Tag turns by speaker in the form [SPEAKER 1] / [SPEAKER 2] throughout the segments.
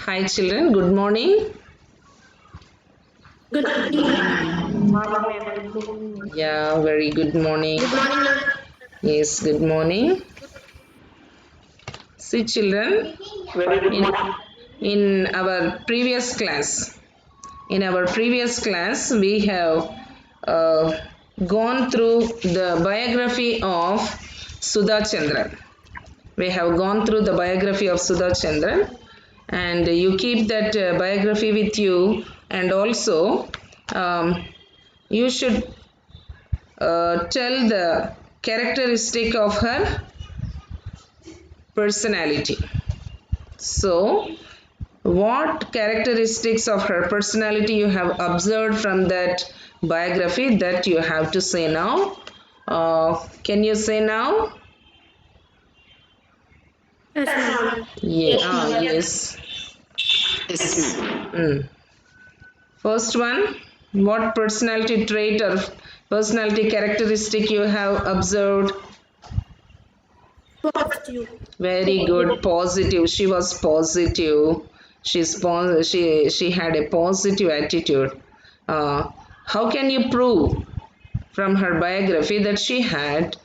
[SPEAKER 1] Hi children, good morning.
[SPEAKER 2] Good morning.
[SPEAKER 3] Morning, ma'am. Good morning.
[SPEAKER 1] Yeah, very good morning.
[SPEAKER 2] Good morning, ma'am.
[SPEAKER 1] Yes, good morning. See children,
[SPEAKER 3] Very good
[SPEAKER 1] in,
[SPEAKER 3] morning.
[SPEAKER 1] in our previous class we have uh, gone through the biography of Sudha Chandran. We have gone through the biography of Sudha Chandran, and you keep that biography with you, and also um, you should tell the characteristic of her personality. So, what characteristics of her personality you have observed from that biography that you have to say now? Can you say now?
[SPEAKER 2] Yes, ma'am.
[SPEAKER 1] Yeah,
[SPEAKER 3] Yes, ma'am.
[SPEAKER 1] yes.
[SPEAKER 4] Yes, ma'am.
[SPEAKER 1] Mm. First one, what personality trait or personality characteristic you have observed?
[SPEAKER 2] Positive.
[SPEAKER 1] Very good, positive. She was positive. She had a positive attitude. How can you prove from her biography that she had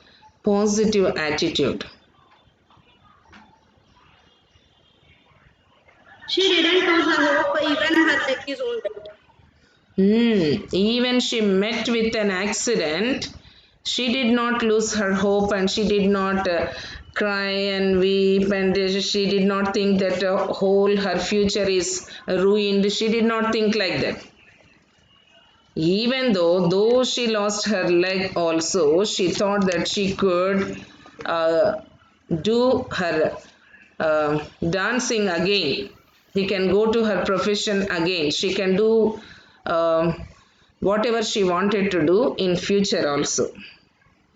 [SPEAKER 1] positive attitude?
[SPEAKER 2] She didn't lose her hope even her leg is wounded.
[SPEAKER 1] Even she met with an accident, she did not lose her hope and she did not cry and weep and she did not think that whole her future is ruined. She did not think like that. Even though she lost her leg also, she thought that she could uh, do her dancing again. He can go to her profession again. She can do whatever she wanted to do in future also.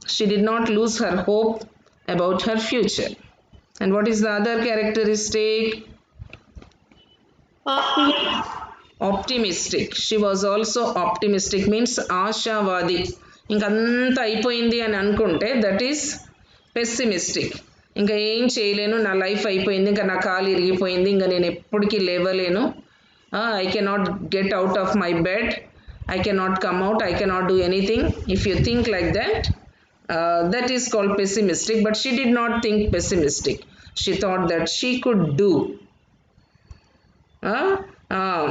[SPEAKER 1] She did not lose her hope about her future. And what is the other characteristic?
[SPEAKER 2] Optimism.
[SPEAKER 1] Optimistic. She was also optimistic, means ఆశావాది. ఇంకంతా అయిపోయింది అని అనుకుంటే that is pessimistic. ఇంకా ఏం చేయలేను, నా life అయిపోయింది, ఇంకా నా కాలు ఇరిగిపోయింది, ఇంకా నేను ఎప్పటికీ లేవలేను, I cannot get out of my bed, I cannot come out, I cannot do anything. If you think like that, that is called pessimistic, but she did not think pessimistic. She thought that she could do uh,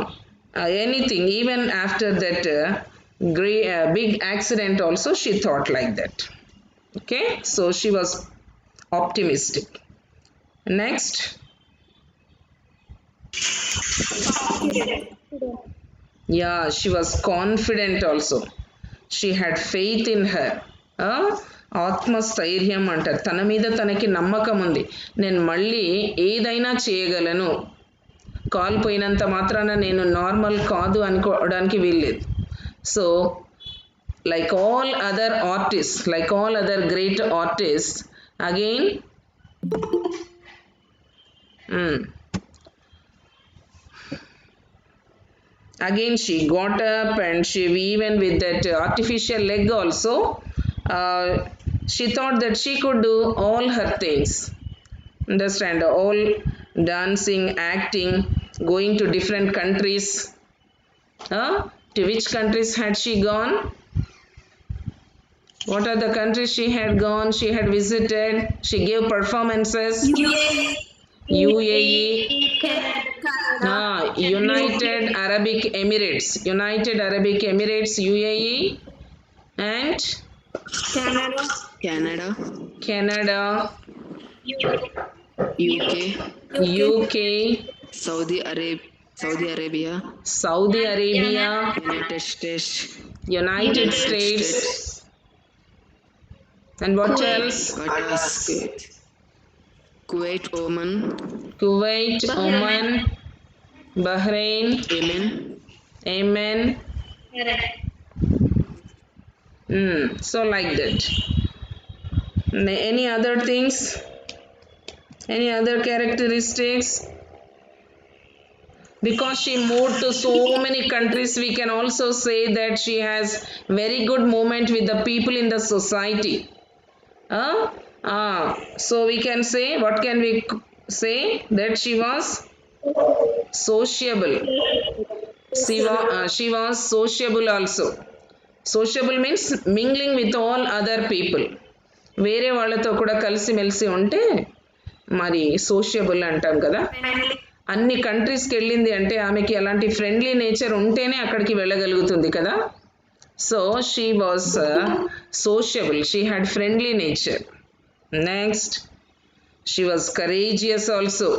[SPEAKER 1] anything. Even after that big accident also she thought like that. Okay, so she was optimistic. Next.
[SPEAKER 2] Confident.
[SPEAKER 1] Yeah, she was confident also. She had faith in her. ఆత్మస్థైర్యం అంటారు, తన మీద తనకి నమ్మకం ఉంది, నేను మళ్ళీ ఏదైనా చేయగలను, కాల్ పోయినంత మాత్రాన నేను నార్మల్ కాదు అనుకోవడానికి వీల్లేదు. So like all other artists, like all other great artists, again again she got up and she, even with that artificial leg also, uh, she thought that she could do all her things. Understand, all dancing, acting, going to different countries. To which countries had she gone? What are the countries she had gone? She had visited. She gave performances.
[SPEAKER 2] UAE.
[SPEAKER 1] UAE,
[SPEAKER 2] Canada.
[SPEAKER 1] United Arabic Emirates, United Arabic Emirates, UAE, and
[SPEAKER 2] Canada.
[SPEAKER 4] Canada,
[SPEAKER 1] Canada,
[SPEAKER 4] UK,
[SPEAKER 1] UK,
[SPEAKER 4] Saudi Arabia,
[SPEAKER 1] Saudi Arabia,
[SPEAKER 4] United States,
[SPEAKER 1] United States, and what
[SPEAKER 2] Kuwait.
[SPEAKER 1] else?
[SPEAKER 4] Qatar, Kuwait, Oman,
[SPEAKER 1] Kuwait, Oman, Bahrain,
[SPEAKER 4] Yemen,
[SPEAKER 1] Yemen. So like that. Any other things? Any other characteristics? Because she moved to so many countries, we can also say that she has very good movement with the people in the society. So we can say, what can we say? That she was Sociable. She was sociable also. Sociable means mingling with all other people. వేరే వాళ్ళతో కూడా కలిసిమెలిసి ఉంటే మరి సోషియబుల్ అంటాం కదా.
[SPEAKER 2] Friendly.
[SPEAKER 1] అన్ని కంట్రీస్కి వెళ్ళింది అంటే ఆమెకి అలాంటి ఫ్రెండ్లీ నేచర్ ఉంటేనే అక్కడికి వెళ్ళగలుగుతుంది కదా. So she was sociable, she had friendly nature. Next, she was courageous also.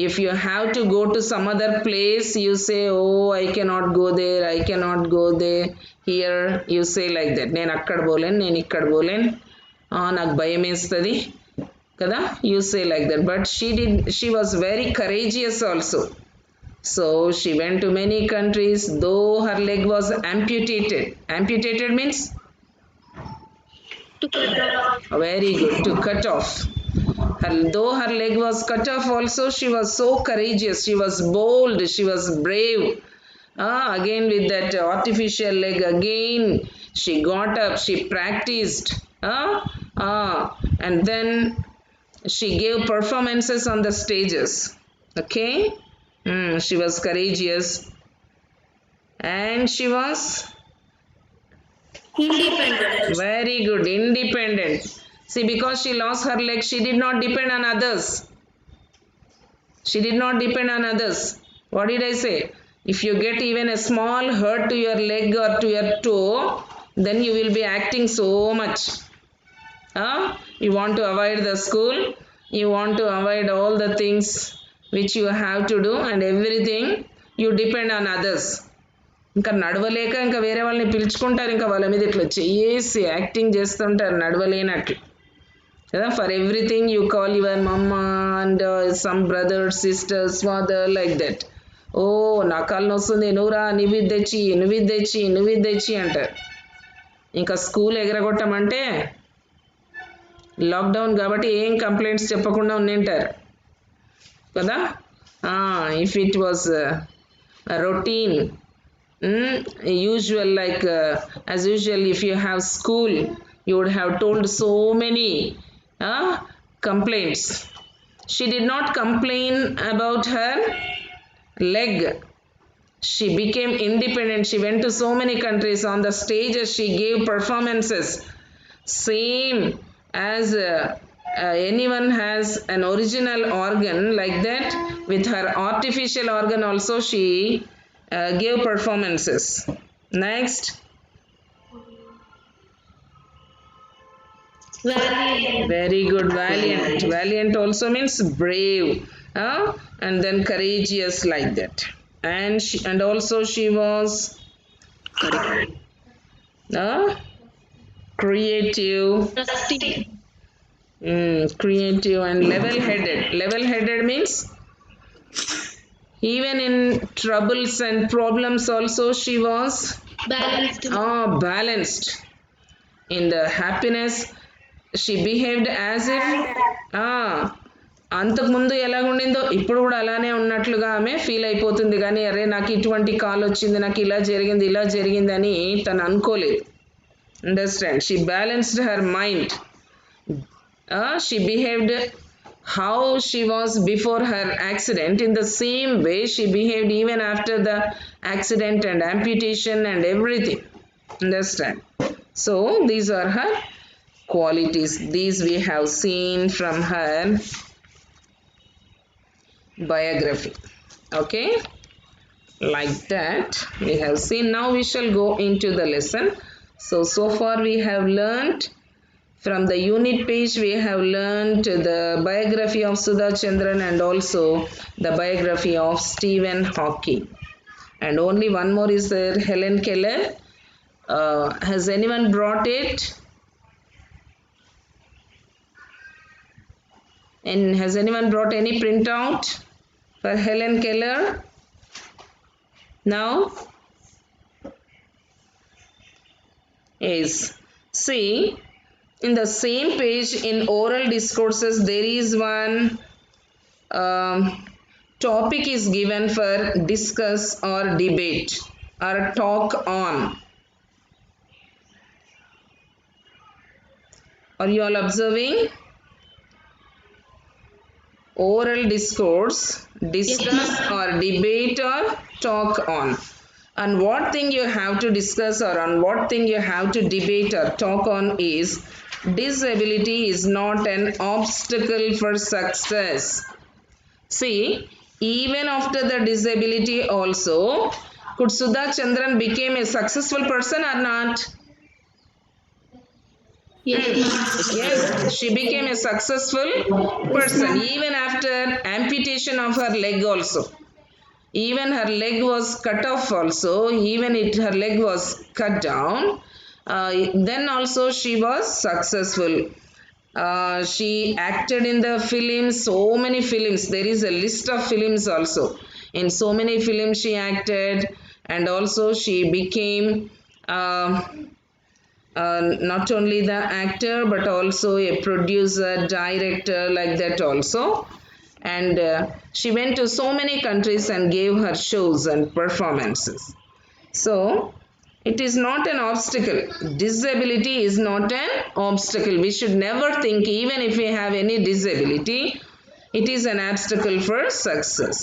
[SPEAKER 1] if you have to go to some other place, you say, oh, I cannot go there, I cannot go there. Here you say like that, నేను అక్కడ పోలేను, నేను ఇక్కడ పోలేను, నాకు భయం వేస్తుంది కదా. You say like that, but she was very courageous also. So she went to many countries, though her leg was amputated. Amputated means
[SPEAKER 2] To cut off.
[SPEAKER 1] very good, to cut off. Though her leg was cut off also, she was so courageous, she was bold, she was brave. Again with that artificial leg, again she got up, she practiced, and then she gave performances on the stages. Okay. She was courageous, and she was
[SPEAKER 2] Independent.
[SPEAKER 1] very good, independent. See, because she lost her leg, she did not depend on others. She did not depend on others. What did I say? If you get even a small hurt to your leg or to your toe, then you will be acting so much. You want to avoid the school, you want to avoid all the things which you have to do, and everything you depend on others. ఇంకా నడవలేక ఇంకా వేరే వాళ్ళని పిలుచుకుంటారు, ఇంకా వాళ్ళ మీద ఇట్లా చేసి యాక్టింగ్ చేస్తుంటారు నడవలేనట్లు కదా. For everything you call your mamma and some brothers, sisters, father, like that. ఓ నా కాళ్ళు వస్తుంది, నువ్వురా, నువ్వు తెచ్చి, నువ్వు తెచ్చి, నువ్వు తెచ్చి అంటారు. ఇంకా స్కూల్ ఎగరగొట్టమంటే లాక్డౌన్ కాబట్టి ఏం కంప్లైంట్స్ చెప్పకుండా ఉండింటారు కదా. If it was routine, usual, like as usual, if you have school, you would have told so many complaints. She did not complain about her leg. She became independent, she went to so many countries, on the stages she gave performances, same as anyone has an original organ, like that with her artificial organ also she gave performances. Next,
[SPEAKER 2] Valiant.
[SPEAKER 1] very good, valiant. Valiant also means brave, and then courageous, like that. And also she was creative.
[SPEAKER 2] Trusting.
[SPEAKER 1] Creative and level-headed. Level-headed means even in troubles and problems also she was
[SPEAKER 2] Balanced.
[SPEAKER 1] balanced. In the happiness she behaved as if అంతకుముందు ఎలాగుండిందో ఇప్పుడు కూడా అలానే ఉన్నట్లుగా ఆమె feel అయిపోతుంది. కానీ అరే నాకు ఇటువంటి కాల్ వచ్చింది, నాకు ఇలా జరిగింది, ఇలా జరిగింది అని తను అనుకోలేదు. Understand? She balanced her mind. She behaved how she was before her accident. In the same way she behaved even after the accident and amputation and everything. Understand? So these are her qualities. These we have seen from her biography. Okay, like that we have seen. Now we shall go into the lesson. So far we have learnt from the unit page, we have learnt the biography of Sudha Chandran and also the biography of Stephen Hawking. And only one more is there, Helen Keller. Has anyone brought it? And has anyone brought any printout for Helen Keller? Now? Yes. See, in the same page in oral discourses there is one topic is given for discuss or debate or talk on. Are you all observing? oral discourse, discuss or debate or talk on. And what thing you have to discuss or on what thing you have to debate or talk on is disability is not an obstacle for success. See, even after the disability also, could Sudha Chandran became a successful person or not?
[SPEAKER 2] Yes, ma'am.
[SPEAKER 1] Yes, she became a successful person even after amputation of her leg also. Even her leg was cut off also, even her leg was cut down, then also she was successful. She acted in the films, so many films, there is a list of films also. In so many films she acted, and also she became not only the actor but also a producer, director, like that also. And she went to so many countries and gave her shows and performances. So it is not an obstacle. Disability is not an obstacle. We should never think, even if we have any disability, it is an obstacle for success.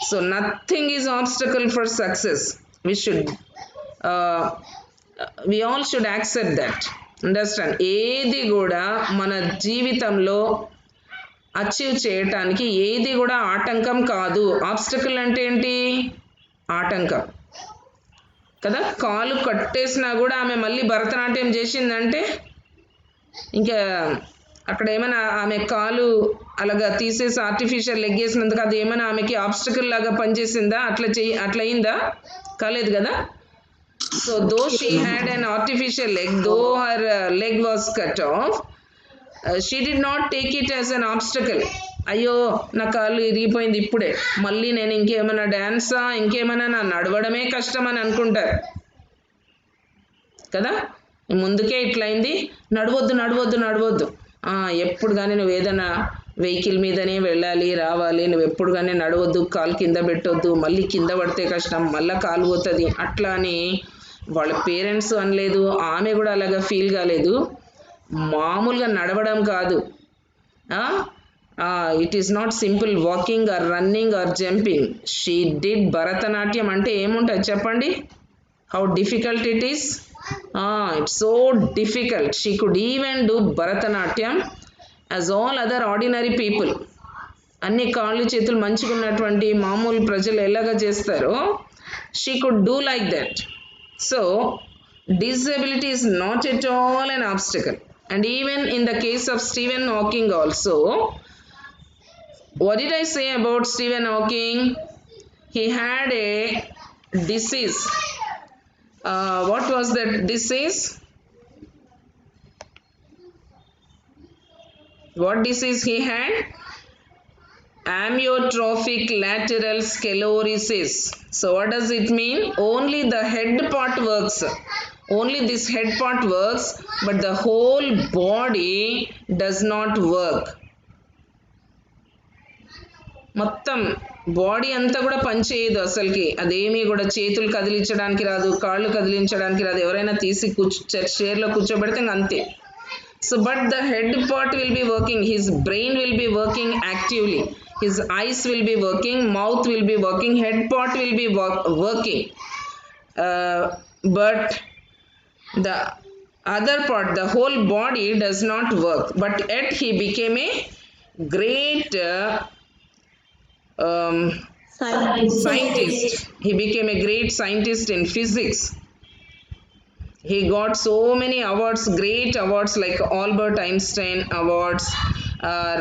[SPEAKER 1] So nothing is obstacle for success. We all should accept that. Understand? ఏది కూడా మన జీవితంలో achieve చేయటానికి ఏది కూడా ఆటంకం కాదు. Obstacle అంటే ఏంటి? ఆటంకం కదా. కాలు కట్టేసినా కూడా ఆమె మళ్ళీ భరతనాట్యం చేసిందంటే ఇంకా అక్కడ ఏమైనా ఆమె కాలు అలాగా తీసేసి ఆర్టిఫిషియల్ లెగ్ వేసినందుకు అది ఏమైనా ఆమెకి ఆబ్స్టకల్ లాగా పనిచేసిందా? అట్లా అయిందా? కాలేదు కదా. So though she had an artificial leg, though her leg was cut off, she did not take it as an obstacle. అయ్యో నా కాళ్ళు ఇరిగిపోయింది, ఇప్పుడే మళ్ళీ నేను ఇంకేమైనా డ్యాన్సా, ఇంకేమైనా నా నడవడమే కష్టం అని అనుకుంటారు కదా. ముందుకే ఇట్లయింది, నడవద్దు నడవద్దు నడవద్దు. ఎప్పుడు కానీ నువ్వు ఏదైనా వెహికల్ మీదనే వెళ్ళాలి రావాలి, నువ్వు ఎప్పుడు కానీ నడవద్దు, కాలు కింద పెట్టొద్దు, మళ్ళీ కింద పడితే కష్టం, మళ్ళీ కాలు పోతుంది అట్లా అని వాళ్ళ పేరెంట్స్ అనలేదు, ఆమె కూడా అలాగా ఫీల్ కాలేదు. మామూలుగా నడవడం కాదు, it is not simple walking are running or jumping. She did Bharatanatyam అంటే ఏముంటుంది చెప్పండి? How difficult it is. It's so difficult. She could even do Bharatanatyam as all other ordinary people. అన్ని కాళ్ళు చేతులు మంచిగా ఉన్నటువంటి మామూలు ప్రజలు ఎలాగ చేస్తారో she could do like that. So disability is not at all an obstacle. And even in the case of Stephen Hawking also, what did I say about Stephen Hawking? He had a disease. What was that disease? What disease he had? Amyotrophic lateral sclerosis. So what does it mean? Only the head part works. Only this head part works, but the whole body does not work. మొత్తం body అంతా కూడా పనిచేయదు అసలుకి. అదేమీ కూడా చేతులు కదిలించడానికి రాదు, కాళ్ళు కదిలించడానికి రాదు. ఎవరైనా తీసి చైర్లో కూర్చోబెడితే అంతే. So but the head part will be working, his brain will be working actively, his eyes will be working, mouth will be working, head part will be working, but the other part, the whole body does not work. But yet he became a great scientist. He became a great scientist in physics. He got so many awards, great awards like Albert Einstein awards,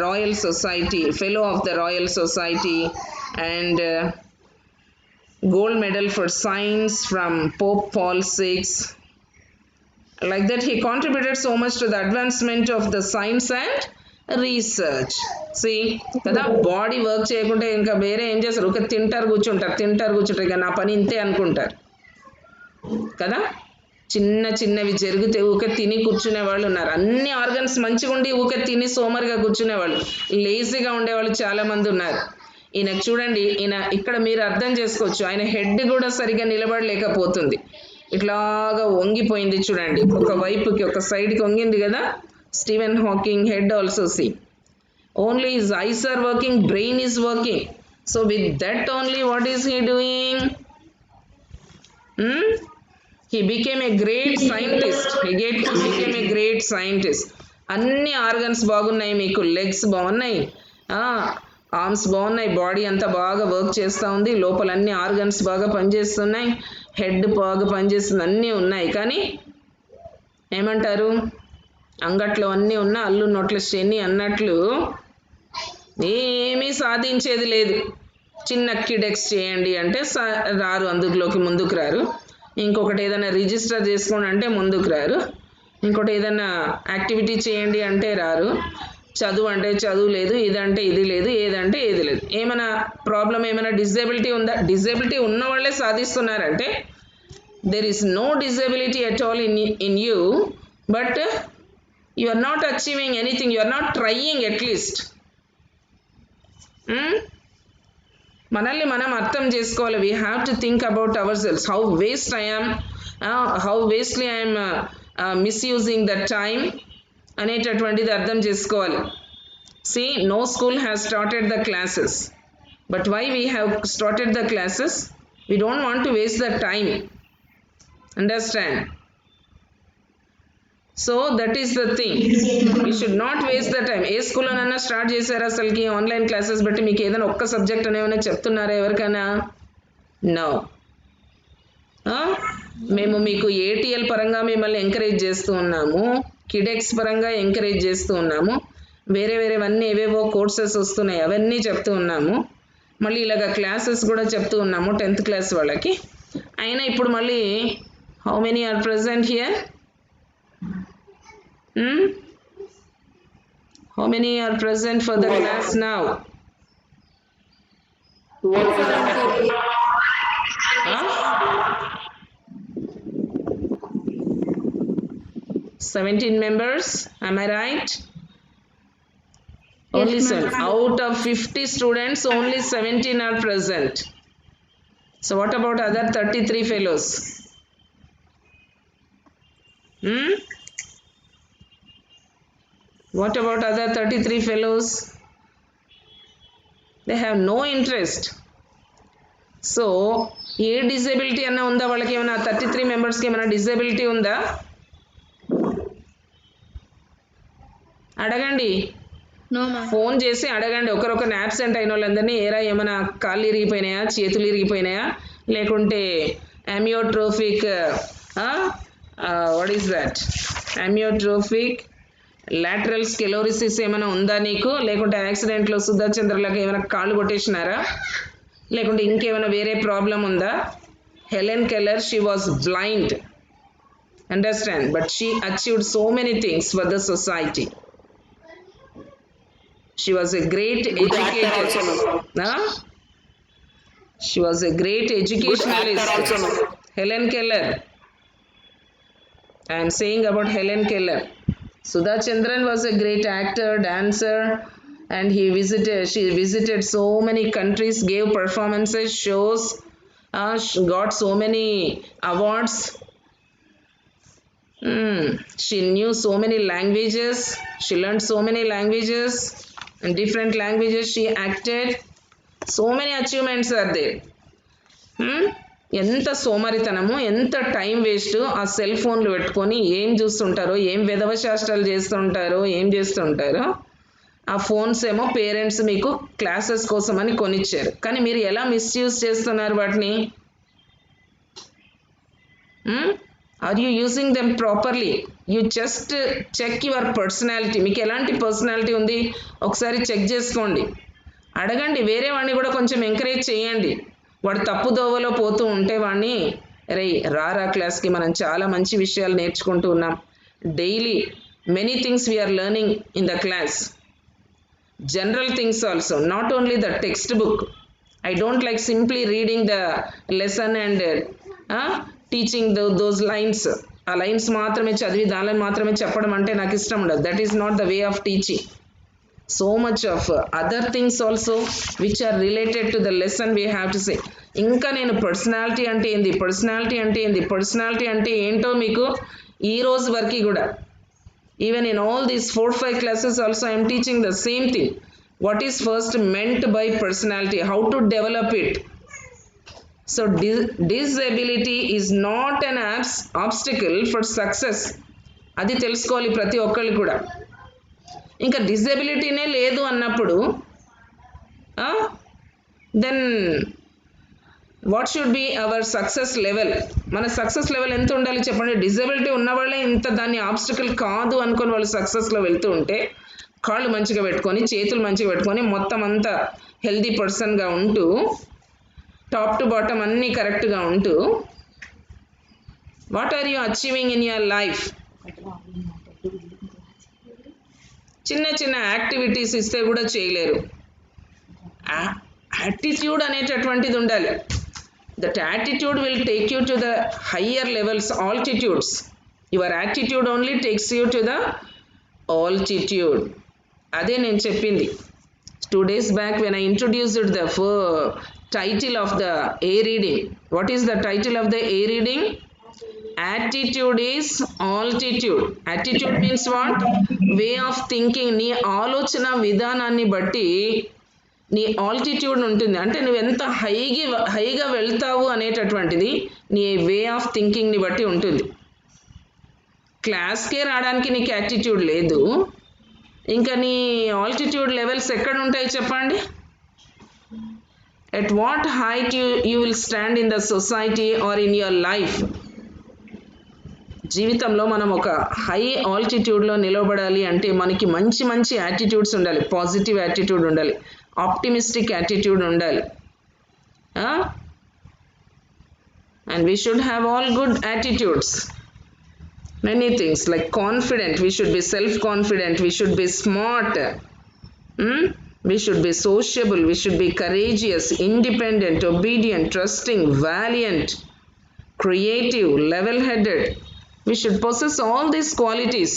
[SPEAKER 1] Royal Society, Fellow of the Royal Society, and gold medal for science from Pope Paul VI. Like that, he contributed so much to the advancement of the science and research. See, కదా body work చేయకుంటే ఇంకా వేరే ఏం చేస్తారు? ఒక తింటారు కూర్చుంటారు, ఇక నా పని ఇంతే అనుకుంటారు కదా. చిన్నవి జరిగితే ఊకే తిని కూర్చునే వాళ్ళు ఉన్నారు. అన్ని ఆర్గన్స్ మంచిగా ఉండి ఊకే తిని సోమరిగా కూర్చునేవాళ్ళు, లేజీగా ఉండేవాళ్ళు చాలా మంది ఉన్నారు. ఈయనకు చూడండి, ఈయన ఇక్కడ మీరు అర్థం చేసుకోవచ్చు, ఆయన హెడ్ కూడా సరిగా నిలబడలేకపోతుంది, ఇట్లాగా వంగిపోయింది చూడండి, ఒక వైపుకి ఒక సైడ్కి వంగింది కదా. Stephen Hawking head also see Only his eyes are working, brain is working. So with that only, what is he doing? Hmm? He became a great scientist. Became a great scientist. అన్ని organs బాగున్నాయి, మీకు legs బాగున్నాయి, arms బాగున్నాయి, body అంతా బాగా work చేస్తూ ఉంది, లోపల అన్ని ఆర్గన్స్ బాగా పనిచేస్తున్నాయి, హెడ్ బాగా పనిచేస్తుంది, అన్నీ ఉన్నాయి. కానీ ఏమంటారు, అంగట్లో అన్నీ ఉన్న అల్లు నోట్ల శని అన్నట్లు ఏమీ సాధించేది లేదు. చిన్న కిడెక్స్ చేయండి అంటే రారు, అందులోకి ముందుకు రారు. ఇంకొకటి ఏదైనా రిజిస్టర్ చేసుకోండి అంటే ముందుకు రారు. ఇంకోటి ఏదైనా యాక్టివిటీ చేయండి అంటే రారు. చదువు అంటే చదువు లేదు, ఇదంటే ఇది లేదు, ఏదంటే ఏది లేదు. ఏమైనా ప్రాబ్లం, ఏమైనా డిజేబిలిటీ ఉందా? డిజేబిలిటీ ఉన్న వాళ్ళే సాధిస్తున్నారంటే there is no disability at all in you, but you are not achieving anything, you are not trying at least. మనల్ని మనం అర్థం చేసుకోవాలి. We have to think about our selves. How waste I am, how wastely I'm misusing the time అనేటటువంటిది అర్థం చేసుకోవాలి. See, no school has started the classes, but why we have started the classes? We don't want to waste the time. Understand? So that is the thing, you should not waste the time. ఏ స్కూల్లోనైనా start చేశారా అసలుకి online classes బట్టి? మీకు ఏదైనా ఒక్క subject అనేమైనా చెప్తున్నారా ఎవరికైనా? నో. మేము మీకు ఏటీఎల్ పరంగా మిమ్మల్ని ఎంకరేజ్ చేస్తూ ఉన్నాము, కిడెక్స్ పరంగా ఎంకరేజ్ చేస్తూ ఉన్నాము, వేరే వేరేవన్నీ ఏవేవో కోర్సెస్ వస్తున్నాయి అవన్నీ చెప్తూ ఉన్నాము, మళ్ళీ ఇలాగ క్లాసెస్ కూడా చెప్తూ ఉన్నాము 10th క్లాస్ వాళ్ళకి. అయినా ఇప్పుడు మళ్ళీ how many are present here? How many are present for the class now? 17 members, am I right? Only 7. Out of 50 students, only 17 are present. So what about other 33 fellows? What about other 33 fellows? They have no interest. So A disability అన్నా ఉందా వాళ్ళకి? ఏమైనా 33 మెంబర్స్కి ఏమైనా disability ఉందా? అడగండి, phone చేసి అడగండి. ఒకరొకరిని యాబ్సెంట్ అయిన వాళ్ళందరినీ, ఏరా ఏమైనా కాళ్ళు ఇరిగిపోయినాయా, చేతులు ఇరిగిపోయినాయా, లేకుంటే amyotrophic what is that, amyotrophic lateral sclerosis ఏమైనా ఉందా నీకు? లేకుంటే యాక్సిడెంట్లో సుధాచంద్రలాగా ఏమైనా కాళ్ళు కొట్టేసినారా? లేకుంటే ఇంకేమైనా వేరే ప్రాబ్లం ఉందా? Helen Keller, she was blind, understand, but she achieved so many things for the society. She was a great educator. She was a great educationalist. Helen Keller. I am saying about Helen Keller. Sudha Chandran was a great actor, dancer, and she visited so many countries, gave performances, shows, got so many awards. She knew so many languages. She learned so many languages. In different languages she acted. So many achievements are there. ఎంత సోమరితనము, ఎంత time waste. ఆ cell ఫోన్లు పెట్టుకొని ఏం చూస్తుంటారో, ఏం విధవ శాస్త్రాలు చేస్తుంటారో, ఏం చేస్తుంటారో. ఆ ఫోన్స్ ఏమో పేరెంట్స్ మీకు క్లాసెస్ కోసం అని కొనిచ్చారు, కానీ మీరు ఎలా మిస్యూజ్ చేస్తున్నారు వాటిని? Are you using them properly? You just check your personality. మీకు ఎలాంటి పర్సనాలిటీ ఉంది ఒకసారి చెక్ చేసుకోండి. అడగండి, వేరే వాడిని కూడా కొంచెం ఎంకరేజ్ చేయండి. వాడు తప్పు దోవలో పోతూ ఉంటే వాడిని, రారా క్లాస్కి, మనం చాలా మంచి విషయాలు నేర్చుకుంటూ ఉన్నాం. Daily many things we are learning in the class, general things also, not only the text book. I don't like simply reading the lesson and teaching those lines. ఆ లైన్స్ మాత్రమే చదివి దానిని మాత్రమే చెప్పడం అంటే నాకు ఇష్టం ఉండదు. That is not the way of teaching. So much of other things also which are related to the lesson we have to say. ఇంకా నేను పర్సనాలిటీ అంటే ఏంది, పర్సనాలిటీ అంటే ఏంది, పర్సనాలిటీ అంటే ఏంటో మీకు ఈ రోజు వరకు కూడా, even in all these 4-5 classes also I'm teaching the same thing. What is first meant by personality? How to develop it? So disability is not an obstacle for success. అది తెలుసుకోవాలి ప్రతి ఒక్కళ్ళు కూడా. ఇంకా డిజబిలిటీనే లేదు అన్నప్పుడు then what should be our success level? మన సక్సెస్ లెవెల్ ఎంత ఉండాలి చెప్పండి? డిజబిలిటీ ఉన్న వాళ్ళే ఇంత దాన్ని ఆబ్స్టికల్ కాదు అనుకొని వాళ్ళు సక్సెస్లో వెళ్తూ ఉంటే, కాళ్ళు మంచిగా పెట్టుకొని చేతులు మంచిగా పెట్టుకొని మొత్తం అంతా హెల్దీ పర్సన్గా ఉంటూ టాప్ టు బాటమ్ అన్నీ కరెక్ట్గా ఉంటూ what are you achieving in your life? చిన్న చిన్న యాక్టివిటీస్ ఇస్తే కూడా చేయలేరు. యాటిట్యూడ్ అనేటటువంటిది ఉండాలి. That attitude will take you to the higher levels, altitudes. Your attitude only takes you to the altitude. అదే నేను చెప్పింది 2 days back when I introduced the title of the A reading. What is the title of the A reading? Attitude is altitude. Attitude means what? Way of thinking. నీ ఆలోచన విధానాన్ని బట్టి నీ altitude ఉంటుంది. అంటే నువ్వు ఎంత హైగా వెళ్తావు అనేటటువంటిది నీ వే ఆఫ్ థింకింగ్ని బట్టి ఉంటుంది. క్లాస్కే రావడానికి నీకు యాటిట్యూడ్ లేదు, ఇంకా నీ ఆల్టిట్యూడ్ లెవెల్స్ ఎక్కడ ఉంటాయి చెప్పండి? At what height you will stand in the society or in your life? జీవితంలో మనం ఒక హై ఆల్టిట్యూడ్లో నిలబడాలి అంటే మనకి మంచి మంచి యాటిట్యూడ్స్ ఉండాలి. పాజిటివ్ యాటిట్యూడ్ ఉండాలి, ఆప్టిమిస్టిక్ యాటిట్యూడ్ ఉండాలి. And we should have all good attitudes. Many things like confident, we should be self-confident, we should be smart, we should be sociable, we should be courageous, independent, obedient, trusting, valiant, creative, level-headed. We should possess all these qualities.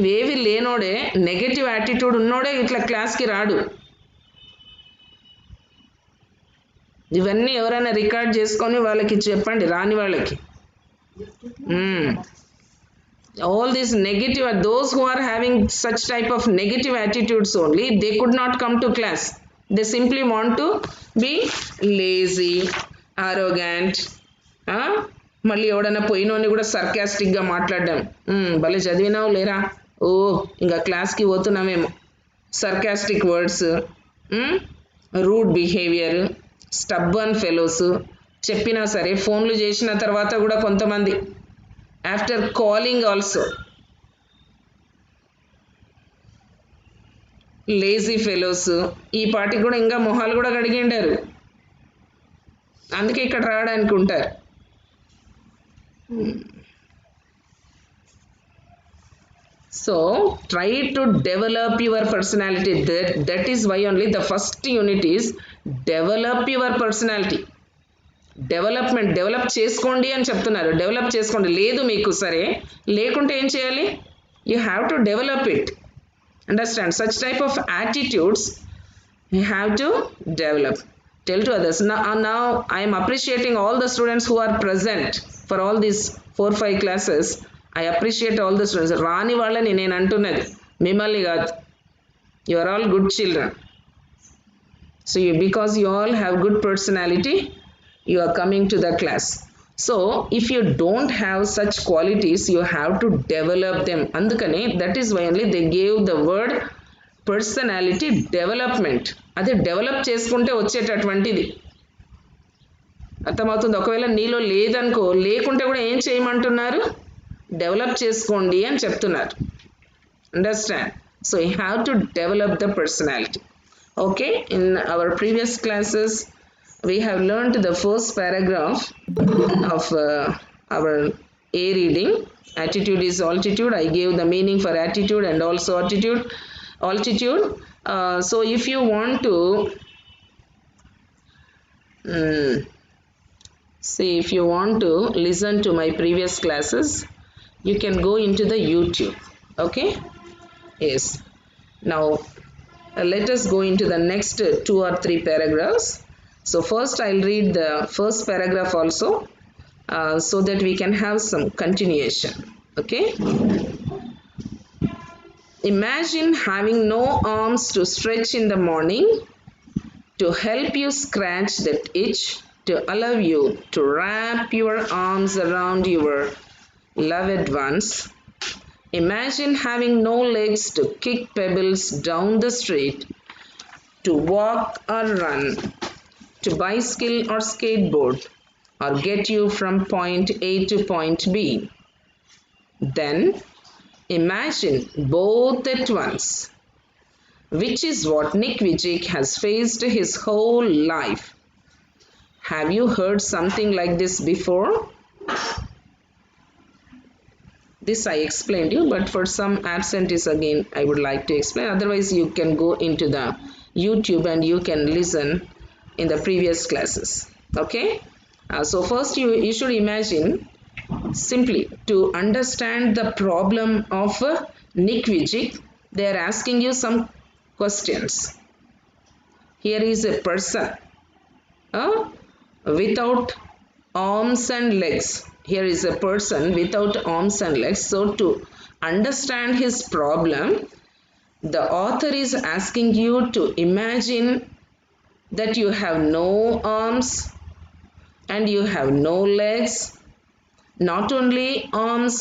[SPEAKER 1] ఇవేవి లేనోడే, negative attitude ఉన్నోడే ఇట్లా క్లాస్కి రాడు. ఇవన్నీ ఎవరైనా record చేసుకొని వాళ్ళకి చెప్పండి, రాని వాళ్ళకి. All these negative, those who are having such type of negative attitudes only, they could not come to class. They simply want to be lazy, arrogant. మళ్ళీ ఎవడన్నా పోయినోని కూడా సర్కాస్టిక్గా మాట్లాడడం, భలే చదివినావు లేరా, ఓ ఇంకా క్లాస్కి పోతున్నామేమో. Sarcastic words, rude behaviour, stubborn fellows. చెప్పినా సరే ఫోన్లు చేసిన తర్వాత కూడా కొంతమంది after calling also lazy fellows. ఈ పాటికి కూడా ఇంకా మొహాలు కూడా కడిగిండారు, అందుకే ఇక్కడ రావడానికి ఉంటారు. So try to develop your personality. That is why only the first unit is develop your personality. Develop చేసుకోండి అని చెప్తున్నారు. డెవలప్ చేసుకోండి. లేదు మీకు, సరే లేకుంటే ఏం చేయాలి? You have to develop it. Understand? Such type of attitudes you have to develop. Tell to others. Now I am appreciating all the students who are present for all these 4-5 classes. I appreciate all the students. రాని వాళ్ళని నేను అంటున్నది, మిమ్మల్ని కాదు. You are all good children. So because you all have good personality, you are coming to the class. So if you don't have such qualities, you have to develop them. Andukane, that is why only they gave the word personality development. అదే develop చేసుకుంటే వచ్చేటటువంటిది. అర్థమవుతుంది? ఒకవేళ నీలో లేదనుకో, లేకుంటే కూడా ఏం చేయమంటున్నారు? డెవలప్ చేసుకోండి అని చెప్తున్నారు. Understand? So you have to develop the personality. Okay, in our previous classes we have learnt the first paragraph of our A reading. Attitude is altitude. I gave the meaning for attitude and also altitude. So if you want to if you want to listen to my previous classes, you can go into the YouTube. Okay? Yes. Now let us go into the next 2 or 3 paragraphs. So first I'll read the first paragraph also, so that we can have some continuation. Okay? Imagine having no arms to stretch in the morning to help you scratch that itch, to allow you to wrap your arms around your loved ones. Imagine having no legs to kick pebbles down the street, to walk or run, to bicycle or skateboard, or get you from point A to point B. Then imagine both at once, which is what Nick Vujicic has faced his whole life. Have you heard something like this before? This I explained you, but for some absentees again I would like to explain. Otherwise you can go into the YouTube and you can listen in the previous classes. Okay? So first you should imagine simply to understand the problem of Nick Vujicic. They are asking you some questions. Here is a person without arms and legs. Here is a person without arms and legs. So to understand his problem, the author is asking you to imagine that you have no arms and you have no legs. Not only arms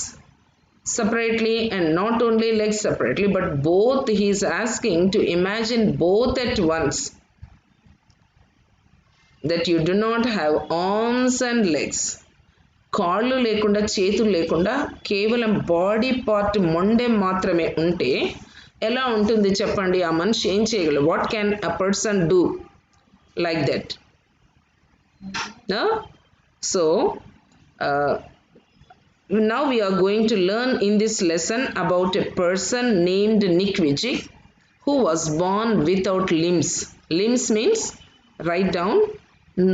[SPEAKER 1] separately and not only legs separately, but both he is asking to imagine both at once. That you do not have arms and legs. కాళ్ళు లేకుండా చేతులు లేకుండా కేవలం body part మొండెం మాత్రమే ఉంటే ఎలా ఉంటుంది చెప్పండి? ఆ మనిషి ఏం చేయగలడు? What can a person do like that? So now we are going to learn in this lesson about a person named Nick Vujicic who was born without limbs. Limbs means, write down,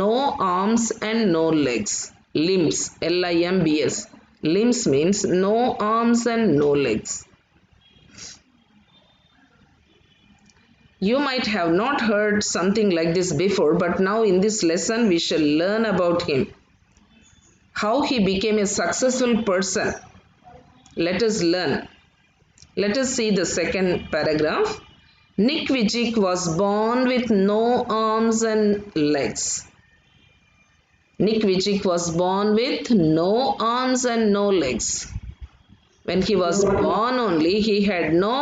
[SPEAKER 1] no arms and no legs. Limbs, L-I-M-B-S. Limbs means no arms and no legs. You might have not heard something like this before, but now in this lesson we shall learn about him. How he became a successful person. Let us learn. Let us see the second paragraph. Nick Vujicic was born with no arms and legs. Nick Vujicic was born with no arms and no legs. When he was born only, he had no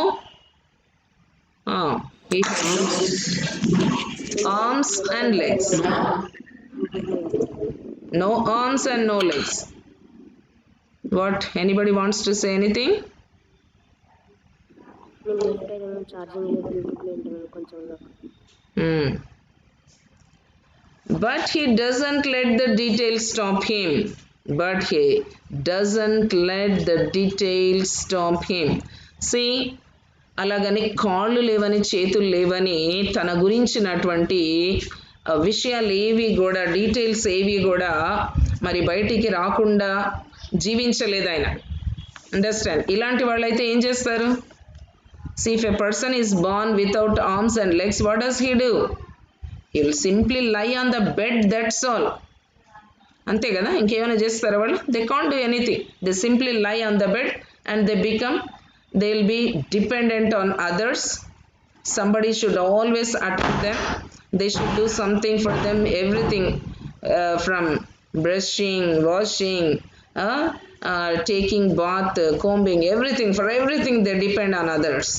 [SPEAKER 1] arms and legs. No arms and no legs. What? Anybody wants to say anything? But he doesn't let the details stop him. But he doesn't let the details stop him. See, అలాగని కాళ్ళు లేవని చేతులు లేవని తన గురించినటువంటి విషయాలు ఏవి కూడా, డీటెయిల్స్ ఏవి కూడా మరి బయటికి రాకుండా జీవించలేదు ఆయన. అండర్స్టాండ్? ఇలాంటి వాళ్ళైతే ఏం చేస్తారు? See, if a person is born without arms and legs, what does he do? He will simply lie on the bed, that's all. అంతే కదా, ఇంకేమైనా చేస్తారా వాళ్ళు? They can't do anything. They simply lie on the bed and they'll be dependent on others. Somebody should always attend them. They should do something for them, everything from brushing, washing, taking bath, combing, everything. For everything they depend on others.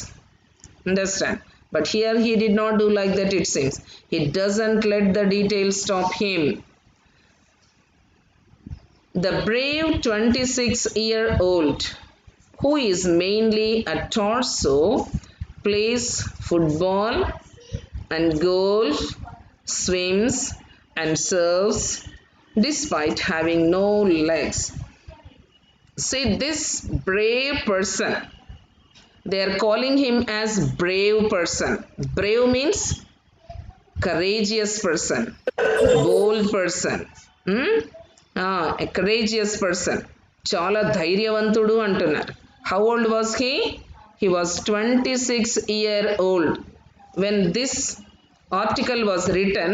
[SPEAKER 1] Understand? But here he did not do like that, it seems. He doesn't let the details stop him. The brave 26-year-old, who is mainly a torso, plays football and golf, swims and surfs despite having no legs. See, this brave person, they are calling him as brave person. Brave means courageous person, bold person. A courageous person. చాలా ధైర్యవంతుడు అంటున్నారు. How old was he? He was 26-year-old. When this article was written,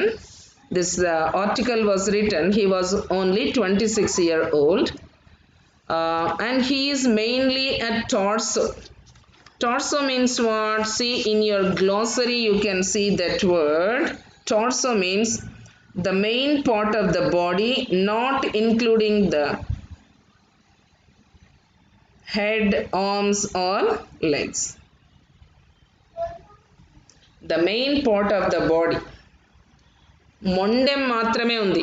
[SPEAKER 1] he was only 26-year-old. And he is mainly a torso. Torso means what? See, in your glossary you can see that word. Torso means the main part of the body, not including the head, arms or legs. The main part of the body. మొండెం మాత్రమే ఉంది,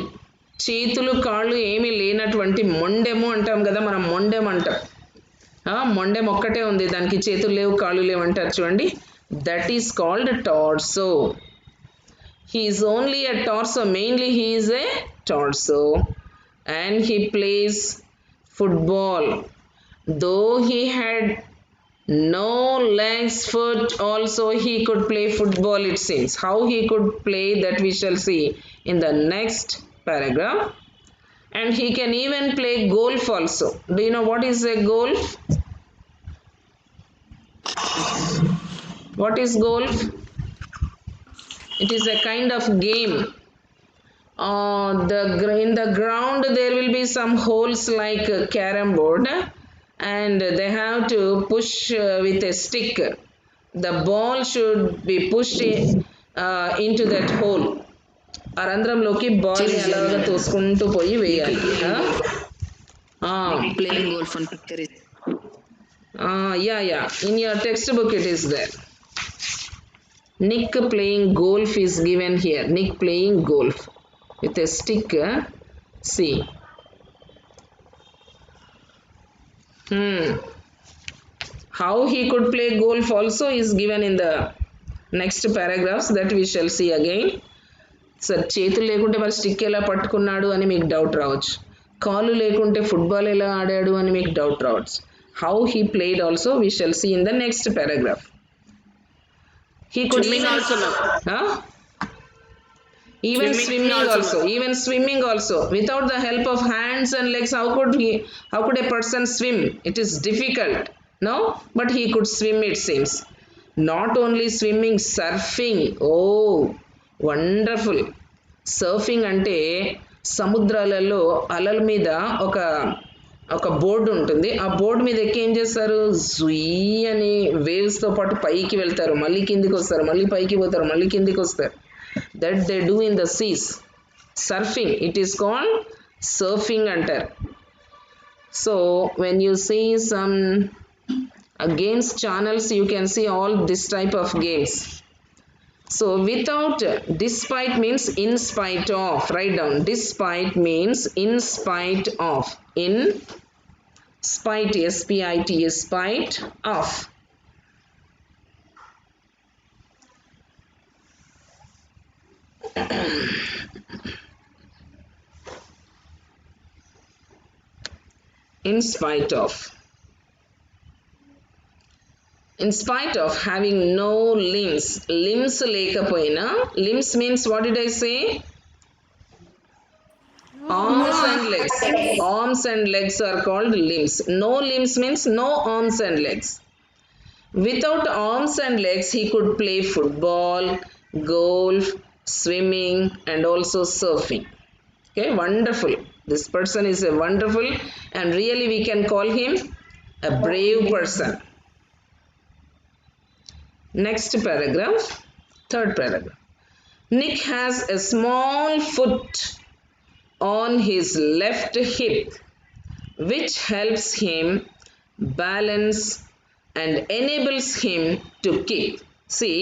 [SPEAKER 1] చేతులు కాళ్ళు ఏమీ లేనటువంటి మొండెము అంటాం కదా, మనం మొండెం అంటాం. మొండెం ఒక్కటే ఉంది, దానికి చేతులు లేవు కాళ్ళు లేవు అంటారు చూడండి. That is called torso. He is only a torso, mainly he is a torso and he plays football. Though he had no legs, foot, also he could play football, it seems. How he could play, that we shall see in the next paragraph. And he can even play golf also. Do you know what is a golf? What is golf? It is a kind of game. In the ground there will be some holes like a carom board, and they have to push with a stick. The ball should be pushed into that hole. ఆ రంధ్రంలోకి బాల్ని అలాగా తోసుకుంటూ పోయి వేయాలి.
[SPEAKER 4] Playing golf on picture is.
[SPEAKER 1] Yeah. In your textbook it is there. Nick playing golf is given here. Nick playing golf with a stick. See. How he could play golf also is given in the next paragraphs, that we shall see again. Sir చేతులు లేకుంటే మరి stick ఎలా పట్టుకున్నాడు అని మీకు doubt రావచ్చు. కాళ్ళు లేకుంటే ఫుట్బాల్ ఎలా ఆడాడు అని మీకు డౌట్ రావచ్చు. How he played also we shall see in the next paragraph. He could
[SPEAKER 2] Swimming also, ma'am.
[SPEAKER 1] Even swimming also. Without the help of hands and legs, how could a person swim? It is difficult, no? But he could swim, it seems. Not only swimming, surfing. Oh, wonderful. Surfing అంటే సముద్రాలలో అలల మీద ఒక board ఉంటుంది. ఆ board మీద ఎక్కి ఏం చేస్తారు, జుయ్ అని వేవ్స్తో పాటు పైకి వెళ్తారు, మళ్ళీ కిందికి వస్తారు, మళ్ళీ పైకి పోతారు, మళ్ళీ కిందికి వస్తారు. That they do in the seas. Surfing, it is called surfing అంటారు. So when you see some games channels, you can see all this type of games. So without, despite means in spite of. Write down, despite means in spite of. In spite, spite, spite of. In spite of. In spite of having no limbs. Limbs lekapoyina. Limbs means, what did I say? Arms and legs. Arms and legs are called limbs. No limbs means no arms and legs. Without arms and legs, he could play football, golf, swimming, and also surfing. Okay, wonderful. This person is a wonderful, and really we can call him a brave person. Next paragraph, third paragraph. Nick has a small foot on his left hip, which helps him balance and enables him to kick. See,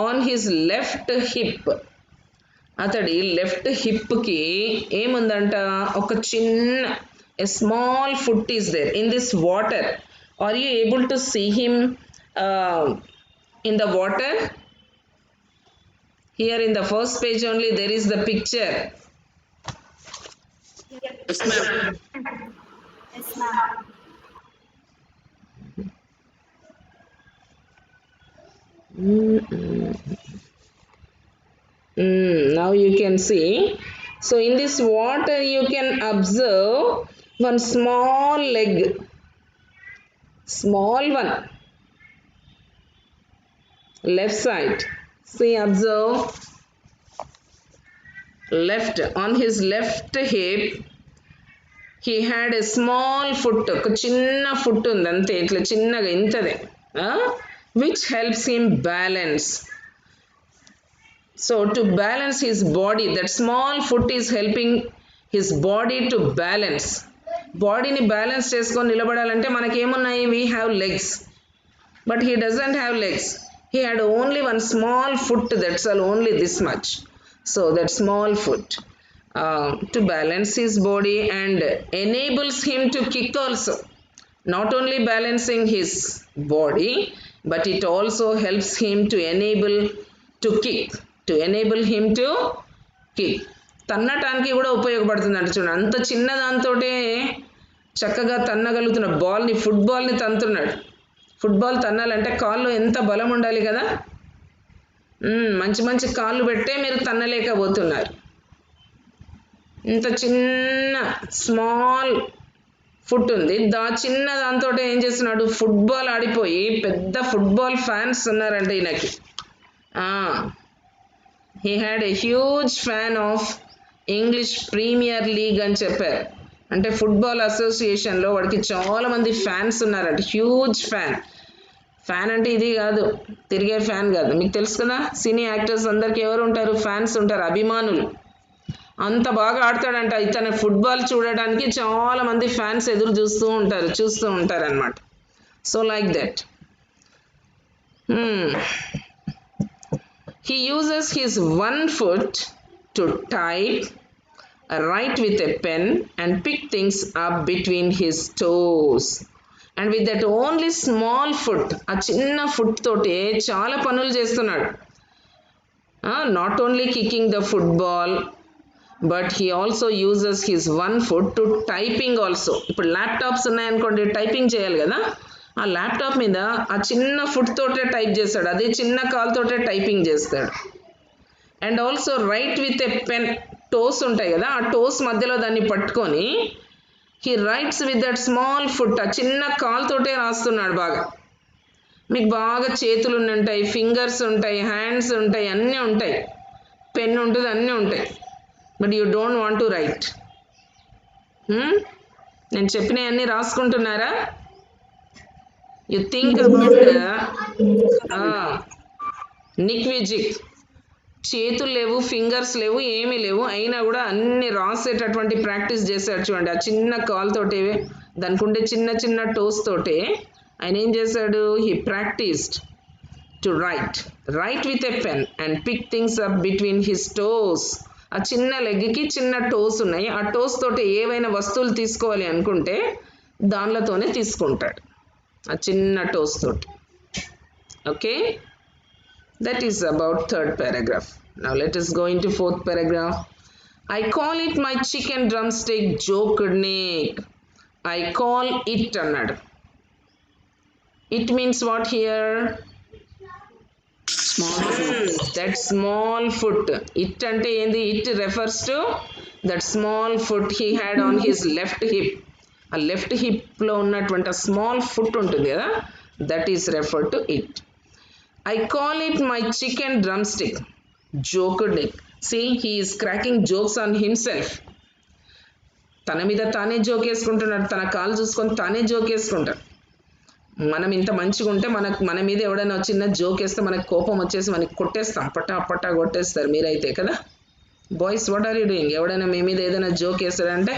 [SPEAKER 1] on his left hip, అతడి left హిప్కి ఏముందంట, ఒక చిన్న a small foot is there in this water. Are you able to see him in the water? Here in the first page only there is the picture.
[SPEAKER 4] Yes, ma'am.
[SPEAKER 2] Yes, ma'am.
[SPEAKER 1] Now you can see. So in this water you can observe one small leg, small one, left side. See, observe, left, on his left hip he had a small foot. ఒక చిన్న foot ఉంది అంతే, ఇట్లా చిన్నగా ఇంతదే. which helps him balance. So to balance his body, that small foot is helping his body to balance. బాడీని balance చేసుకొని నిలబడాలంటే మనకేమున్నాయి, we have legs, but he doesn't have legs. He had only one small foot, that's all, only this much. So that small foot to balance his body and enables him to kick also. Not only balancing his body, but it also helps him to enable him to kick. తన్నటానికి కూడా ఉపయోగపడుతుంది అంట. చూడండి, అంత చిన్న దాంతోటే చక్కగా తన్నగలుగుతున్న బాల్ని, ఫుట్బాల్ని తంతున్నాడు. Football తన్నాలంటే కాళ్ళు ఎంత బలం ఉండాలి కదా. మంచి మంచి కాళ్ళు పెట్టే మీరు తన్నలేకపోతున్నారు. ఇంత చిన్న స్మాల్ ఫుట్ ఉంది, చిన్న దాంతో ఏం చేస్తున్నాడు, ఫుట్బాల్ ఆడిపోయి పెద్ద ఫుట్బాల్ ఫ్యాన్స్ ఉన్నారంట ఈయనకి. He had a huge fan of English Premier League అని చెప్పారు. అంటే ఫుట్బాల్ అసోసియేషన్లో వాడికి చాలా మంది ఫ్యాన్స్ ఉన్నారంట. Huge fan. ఫ్యాన్ అంటే ఇది కాదు, తిరిగే ఫ్యాన్ కాదు. మీకు తెలుసు కదా, సినీ యాక్టర్స్ అందరికి ఎవరు ఉంటారు, ఫ్యాన్స్ ఉంటారు, అభిమానులు. అంత బాగా ఆడతాడంట. ఇతను ఫుట్బాల్ చూడడానికి చాలా మంది ఫ్యాన్స్ ఎదురు చూస్తూ ఉంటారు అన్నమాట. So like that he uses his one foot to type, write with a pen and pick things up between his toes. And with that only small foot, ఆ చిన్న ఫుట్ తోటే చాలా పనులు చేస్తున్నాడు. Not only kicking the football, but he also uses his one foot to typing also. ఇప్పుడు laptops ఉన్నాయనుకోండి, typing చేయాలి కదా, ఆ ల్యాప్టాప్ మీద ఆ చిన్న ఫుట్ తోటే టైప్ చేస్తాడు, అదే చిన్న కాలుతోటే టైపింగ్ చేస్తాడు. And also right with a pen, toes ఉంటాయి కదా, ఆ టోస్ మధ్యలో దాన్ని పట్టుకొని he writes with that small foot, ఆ చిన్న కాలుతోటే రాస్తున్నాడు బాగా. మీకు బాగా చేతులు ఉంటాయి, ఫింగర్స్ ఉంటాయి, హ్యాండ్స్ ఉంటాయి, అన్నీ ఉంటాయి, పెన్ ఉంటుంది, అన్నీ ఉంటాయి, but you don't want to write. నేను చెప్పినవన్నీ రాసుకుంటున్నారా? You think about Nick Vujicic. చేతులు లేవు, ఫింగర్స్ లేవు, ఏమీ లేవు, అయినా కూడా అన్ని రాసేటటువంటి ప్రాక్టీస్ చేశాడు. చూడండి, ఆ చిన్న కాలుతోటే, దానికి ఉండే చిన్న చిన్న టోస్ తోటే ఆయన ఏం చేశాడు, he practised to write with a pen and pick things up between his toes. ఆ చిన్న లెగ్కి చిన్న టోస్ ఉన్నాయి, ఆ టోస్ తోటి ఏవైనా వస్తువులు తీసుకోవాలి అనుకుంటే దానిలతోనే తీసుకుంటాడు, ఆ చిన్న టోస్ తోటి. Okay, that is about third paragraph. Now let us go into fourth paragraph. I call it my chicken drumstick joked Nick. I call it అన్నాడు. It means what here?
[SPEAKER 4] Small foot.
[SPEAKER 1] That small foot. It ante endi? It refers to that small foot he had on his left hip. A left hip lo unnatvanti small foot untundi kada, that is referred to it. I call it my chicken drumstick joked Nick. See, he is cracking jokes on himself. తన మీద తానే joke వేసుకుంటున్నాడు, తన కాలు చూసుకొని తానే joke వేసుకుంటాడు. మనం ఇంత మంచిగా ఉంటే మన మీద ఎవడైనా చిన్న జోక్ వేస్తే మనకు కోపం వచ్చేసి మనకి కొట్టేస్తాం, పట్టా కొట్టేస్తారు. మీరైతే కదా boys, what are you doing? ఎవడైనా మీ మీద ఏదైనా జోక్ వేస్తాడంటే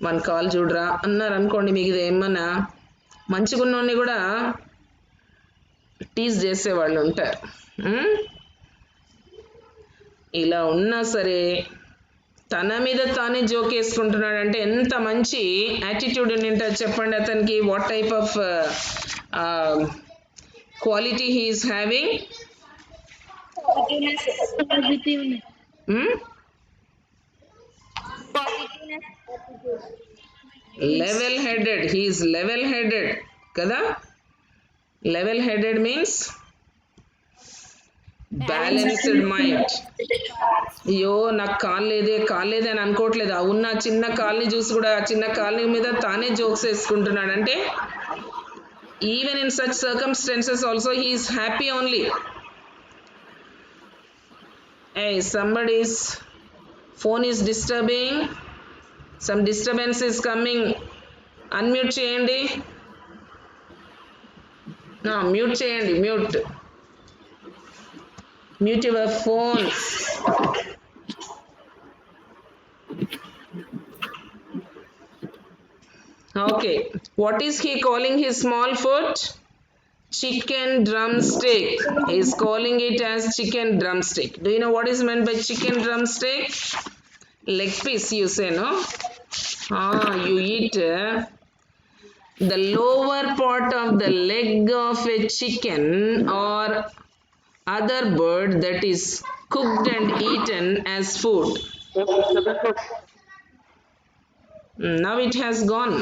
[SPEAKER 1] మన కాల్ చూడరా అన్నారు అనుకోండి, మీకు ఏమన్నా మంచిగా ఉన్నోడిని కూడా టీజ్ చేసేవాళ్ళు ఉంటారు. ఇలా ఉన్నా సరే తన మీద తానే జోక్ వేసుకుంటున్నాడు అంటే ఎంత మంచి యాటిట్యూడ్ ఉంటుంది చెప్పండి అతనికి. What type of quality he is having? Level headed. He is level headed కదా. Level headed means balanced mind. అయ్యో నాకు కాలు లేదే అని అనుకోవట్లేదు, ఆ ఉన్న చిన్న కాల్ని చూసి కూడా ఆ చిన్న కాల్ని మీద తానే జోక్స్ వేసుకుంటున్నాడు. అంటే even in such circumstances also he is happy only. Hey, somebody's phone is disturbing. Some disturbance is coming. Unmute చేయండి. మ్యూట్ చేయండి, mute your phone. Okay, what is he calling his small foot? Chicken drumstick. He is calling it as chicken drumstick. Do you know what is meant by chicken drumstick? Leg piece, you say, no? You eat the lower part of the leg of a chicken or other bird that is cooked and eaten as food. Now it has gone.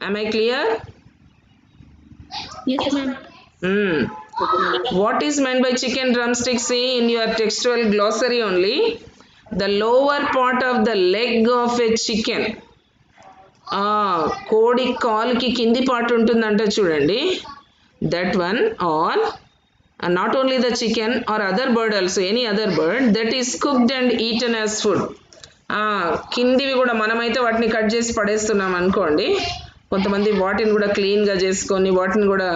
[SPEAKER 1] Am I clear?
[SPEAKER 2] Yes, ma'am.
[SPEAKER 1] What is meant by chicken drumstick? See in your textual glossary only. The lower part of the leg of a chicken. కోడి కాలుకి కింది part ఉంటుందంట చూడండి. That one, or not only the chicken or other bird also, any other bird that is cooked and eaten as food. కిందివి కూడా మనమైతే వాటిని cut చేసి పడేస్తున్నాం అనుకోండి. కొంతమంది వాటిని కూడా క్లీన్గా చేసుకొని వాటిని కూడా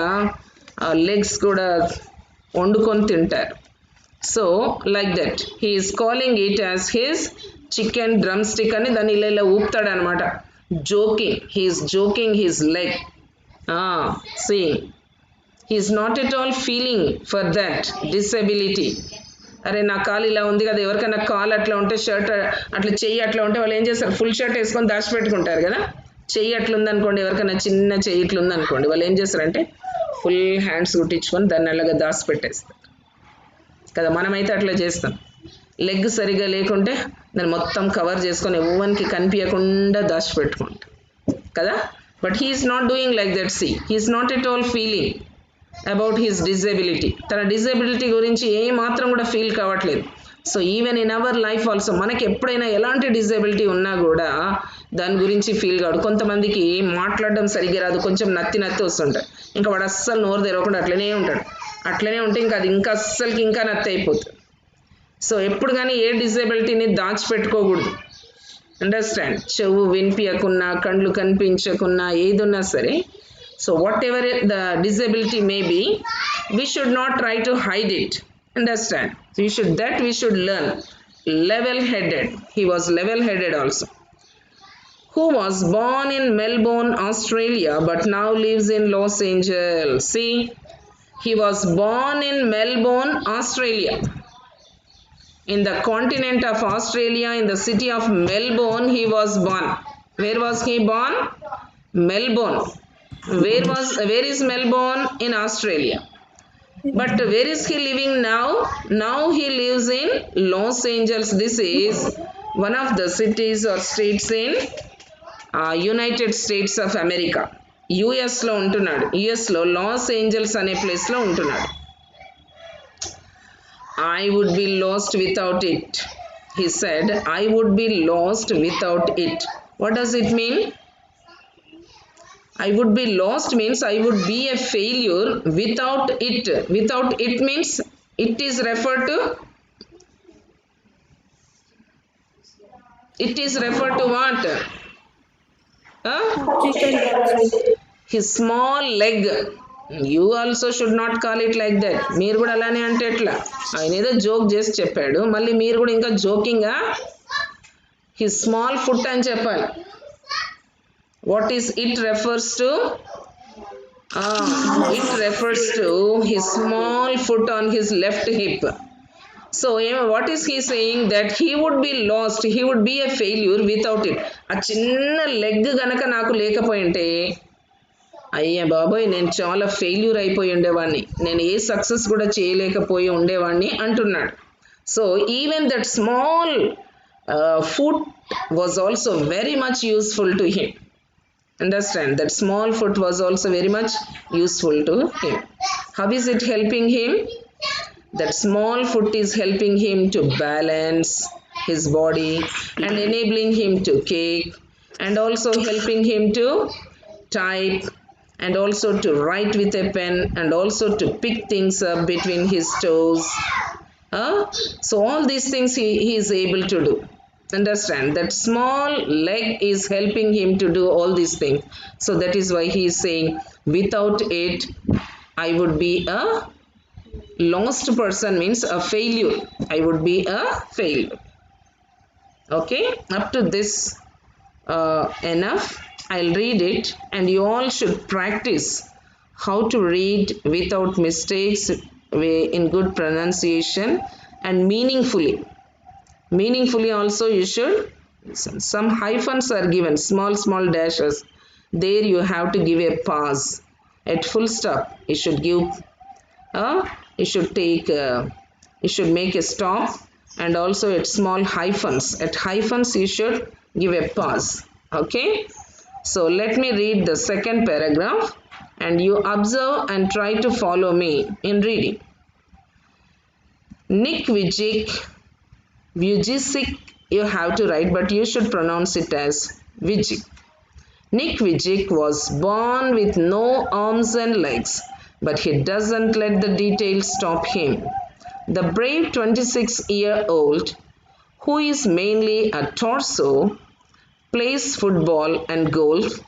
[SPEAKER 1] లెగ్స్ కూడా వండుకొని తింటారు. So like that he is calling it as his chicken drum stick అని దాన్ని ఇలా ఊపుతాడు అనమాట. Joking, he is joking his leg. See he is not at all feeling for that disability. అరే నా కాలు ఇలా ఉంది కదా, ఎవరికైనా కాలు అట్లా ఉంటే షర్ట్ అట్లా చెయ్యి అట్లా ఉంటే వాళ్ళు ఏం చేస్తారు, ఫుల్ షర్ట్ వేసుకొని దాచిపెట్టుకుంటారు కదా. చెయ్యి అట్లుందనుకోండి, ఎవరికైనా చిన్న చెయ్యి ఇట్లుందనుకోండి, వాళ్ళు ఏం చేస్తారంటే ఫుల్ హ్యాండ్స్ కుట్టించుకొని దాన్ని అలాగా దాచిపెట్టేస్తారు కదా. మనమైతే అట్లా చేస్తాం. లెగ్ సరిగా లేకుంటే దాన్ని మొత్తం కవర్ చేసుకొని ఎవ్వరికి కనిపించకుండా దాచిపెట్టుకుంటాం కదా. But he is not doing like that. See he is not at all feeling about his disability. తన డిజబిలిటీ గురించి ఏ మాత్రం కూడా ఫీల్ కావట్లేదు. So even in our life also మనకి ఎప్పుడైనా ఎలాంటి డిజబిలిటీ ఉన్నా కూడా దాని గురించి ఫీల్ కావడు. కొంతమందికి మాట్లాడడం సరిగ్గా రాదు, కొంచెం నత్తి వస్తుంటాడు, ఇంకా వాడు అస్సలు నోరు తెరవకుండా అట్లనే ఉంటాడు. అట్లనే ఉంటే ఇంకా అది ఇంకా అస్సలకి ఇంకా నత్తి అయిపోతుంది. సో ఎప్పుడు కానీ ఏ డిజబిలిటీని దాచిపెట్టుకోకూడదు. అండర్స్టాండ్? చెవు వినిపించకున్నా, కళ్ళు కనిపించకున్నా, ఏదున్నా సరే, so whatever the disability may be, we should not try to hide it. Understand? We should learn. Level headed. He was level headed also. Who was born in Melbourne, Australia, but now lives in Los Angeles. See, he was born in Melbourne, Australia. In the continent of Australia, in the city of Melbourne, he was born. Where was he born? Melbourne. Where is Melbourne? In Australia. But where is he living now? Now he lives in Los Angeles. This is one of the cities or states in United States of America. US లో ఉంటున్నాడు. US లో Los Angeles అనే place లో ఉంటున్నాడు. I would be lost without it. He said, I would be lost without it. What does it mean? I would be lost means I would be a failure without it. Without it means it is referred to what?
[SPEAKER 2] Chicken drumstick.
[SPEAKER 1] His small leg. You also should not call it like that. మీరు కూడా అలానే అంటే ఎట్లా? ఆయన ఏదో joke చేసి చెప్పాడు, మళ్ళీ మీరు కూడా ఇంకా జోకింగ్గా హిస్ స్మాల్ ఫుట్ అని చెప్పాలి. What is it refers to? It refers to his small foot on his left hip. So what is he saying? That he would be lost, he would be a failure without it. ఆ చిన్న leg గనక నాకు లేకపోయింటే అయ్యా బాబోయ్ నేను చాలా failure అయిపోయి ఉండేవాడిని, నేను ఏ సక్సెస్ కూడా చేయలేకపోయి ఉండేవాడిని అంటున్నాడు. So even that small foot was also very much useful to him. Understand? That small foot was also very much useful to him. How is it helping him? That small foot is helping him to balance his body and enabling him to kick, and also helping him to type, and also to write with a pen, and also to pick things up between his toes. So all these things he is able to do. Understand that small leg is helping him to do all these things. So that is why he is saying, without it, I would be a lost person, means a failure. I would be a failure. Okay, up to this enough. I'll read it and you all should practice how to read without mistakes, in good pronunciation and meaningfully. Meaningfully also you should, some hyphens are given, small dashes. There you have to give a pause. At full stop, you should give you should take you should make a stop, and also at small hyphens, at hyphens you should give a pause. Okay, so let me read the second paragraph and you observe and try to follow me in reading. Nick Vujicic, you have to write, but you should pronounce it as Vujicic. Nick Vujicic was born with no arms and legs, but he doesn't let the details stop him. The brave 26-year-old, who is mainly a torso, plays football and golf,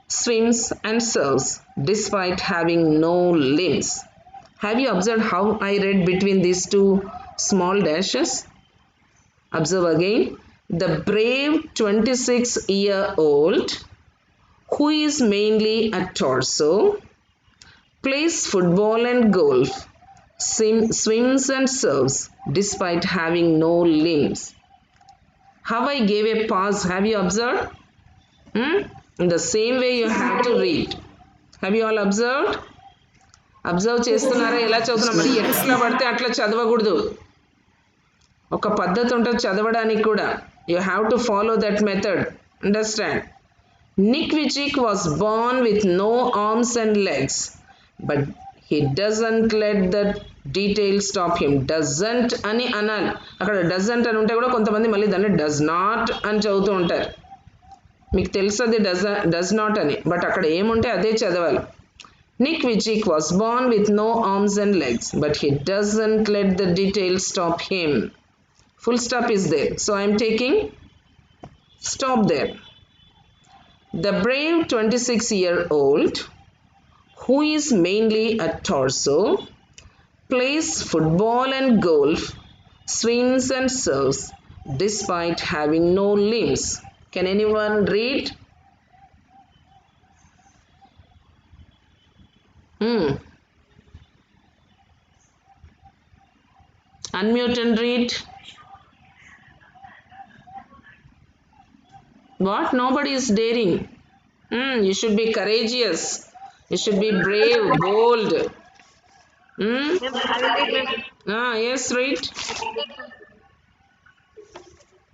[SPEAKER 1] swims and surfs, despite having no limbs. Have you observed how I read between these two small dashes? Observe again. The brave 26-year-old, who is mainly a torso, plays football and golf, swims and surfs, despite having no limbs. How I gave a pause, have you observed? In the same way you have to read. Have you all observed? Observe చేస్తున్నారా? ఎలా చదువుతున్నాం? మరి ఎట్లా పడితే అట్లా చదవకూడదు. ఒక పద్ధతి ఉంటుంది చదవడానికి కూడా. You have to follow that method. Understand? Nick Vujicic was born with no arms and legs, but he doesn't let the details stop him. Doesn't అని అనాలి. అక్కడ doesn't అని ఉంటే కూడా కొంతమంది మళ్ళీ దాన్ని does not అని చదువుతూ ఉంటారు. మీకు తెలుసు అది does not అని, బట్ అక్కడ ఏముంటే అదే చదవాలి. Nick Vujicic was born with no arms and legs, but he doesn't let the details stop him. Full stop is there. So I am taking stop there. The brave 26-year-old, who is mainly a torso, plays football and golf, swims and surfs, despite having no limbs. Can anyone read? Unmute and read. What? Nobody is daring. You should be courageous. You should be brave, bold. Yes, read.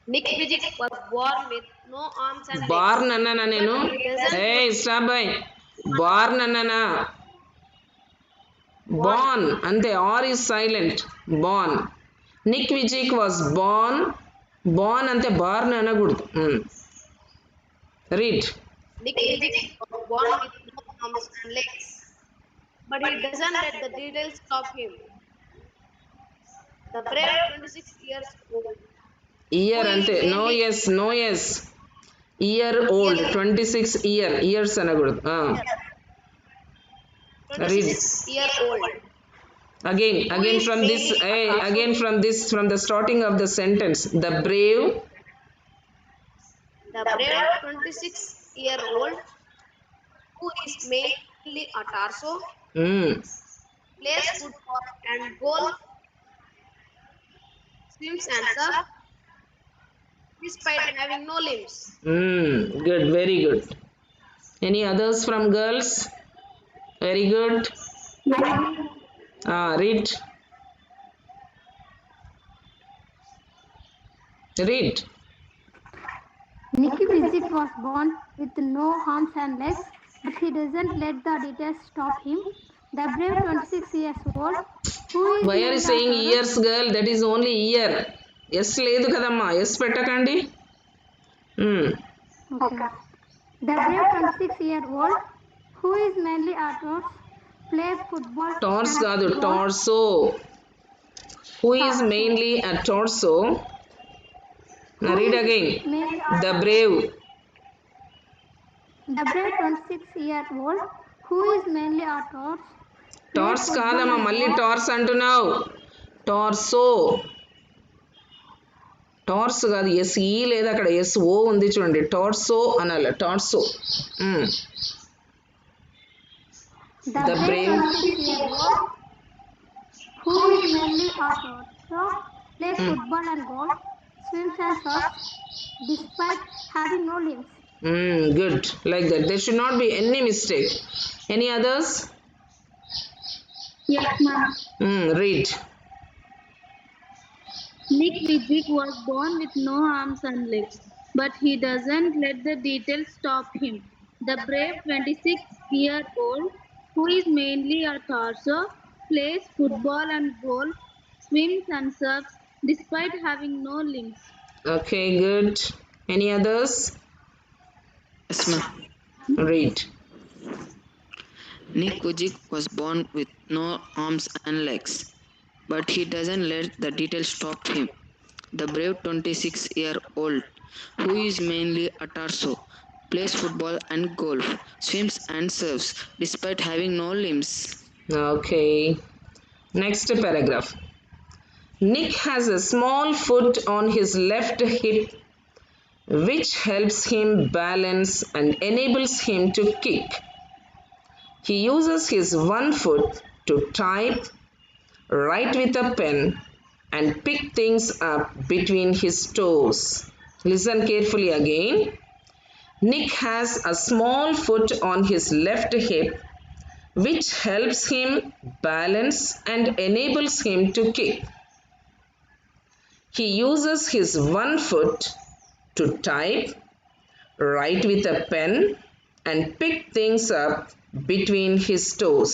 [SPEAKER 2] Nick Vujicic was born with no arms and legs.
[SPEAKER 1] Born annana nenu.
[SPEAKER 2] But he doesn't
[SPEAKER 1] Hey, stop by. Born annana. Born. Ante R is silent. Born. Nick Vujicic was born. Born ante born anagudu. Read.
[SPEAKER 2] Nick Vujicic was born with no arms and legs, but he doesn't let the details stop him. The brave 26 years old.
[SPEAKER 1] Year
[SPEAKER 2] Who is
[SPEAKER 1] ante. No
[SPEAKER 2] mainly-
[SPEAKER 1] yes, no yes. Year old. 26 years anagudu.
[SPEAKER 2] 26-year-old.
[SPEAKER 1] Again
[SPEAKER 2] is
[SPEAKER 1] from this,
[SPEAKER 2] mainly a
[SPEAKER 1] again from the starting of the sentence. The brave.
[SPEAKER 2] The brave 26-year-old, who is mainly a torso, plays football and golf, swims and surfs, despite having no limbs.
[SPEAKER 1] Good, very good. Any others from girls? Very good. Read. Read.
[SPEAKER 5] Nicky Vujicic was born with no arms and legs, but he doesn't let the details stop him. The brave 26 years old, who is
[SPEAKER 1] Why are you
[SPEAKER 5] named
[SPEAKER 1] saying
[SPEAKER 5] after-
[SPEAKER 1] years, girl? That is only year. Yes లేదు కదమ్మా, yes పెట్టకండి.
[SPEAKER 5] Okay. The brave 26-year-old, who is mainly a torso, play football.
[SPEAKER 1] Torrs
[SPEAKER 5] and
[SPEAKER 1] కాదు,
[SPEAKER 5] golf.
[SPEAKER 1] Torso. Who is mainly a torso, Now read again.
[SPEAKER 5] mainly
[SPEAKER 1] The brave.
[SPEAKER 5] the brave 26-year-old who is mainly a torch plays
[SPEAKER 1] torrs
[SPEAKER 5] football
[SPEAKER 1] కాదమ్మా,
[SPEAKER 5] and
[SPEAKER 1] మళ్ళీ
[SPEAKER 5] golf.
[SPEAKER 1] Torrs అంటున్నావు. Torso. Torrs కాదు, SE లేదా అక్కడ S O ఉంది చూడండి. Torso అనాలి. Torso.
[SPEAKER 5] The
[SPEAKER 1] The
[SPEAKER 5] brave
[SPEAKER 1] brave.
[SPEAKER 5] 26-year-old who is mainly a torch plays football and golf, swims and surfs despite having no limbs.
[SPEAKER 1] Good. Like that. There should not be any mistake. Any others?
[SPEAKER 6] Yes, ma'am.
[SPEAKER 1] Read.
[SPEAKER 6] Nick Vujicic was born with no arms and legs, but he doesn't let the details stop him. The brave 26-year-old, who is mainly a torso, plays football and golf, swims and surfs despite having no limbs.
[SPEAKER 1] Okay, good. Any others?
[SPEAKER 4] Yes, ma'am.
[SPEAKER 1] Read.
[SPEAKER 4] Nick Vujicic was born with no arms and legs, but he doesn't let the details stop him. The brave 26-year-old, who is mainly a torso, plays football and golf, swims and surfs despite having no limbs.
[SPEAKER 1] Okay. Next paragraph. Nick has a small foot on his left hip, which helps him balance and enables him to kick. He uses his one foot to type, write with a pen, and pick things up between his toes. Listen carefully again. Nick has a small foot on his left hip, which helps him balance and enables him to kick. He uses his one foot to type, write with a pen, and pick things up between his toes.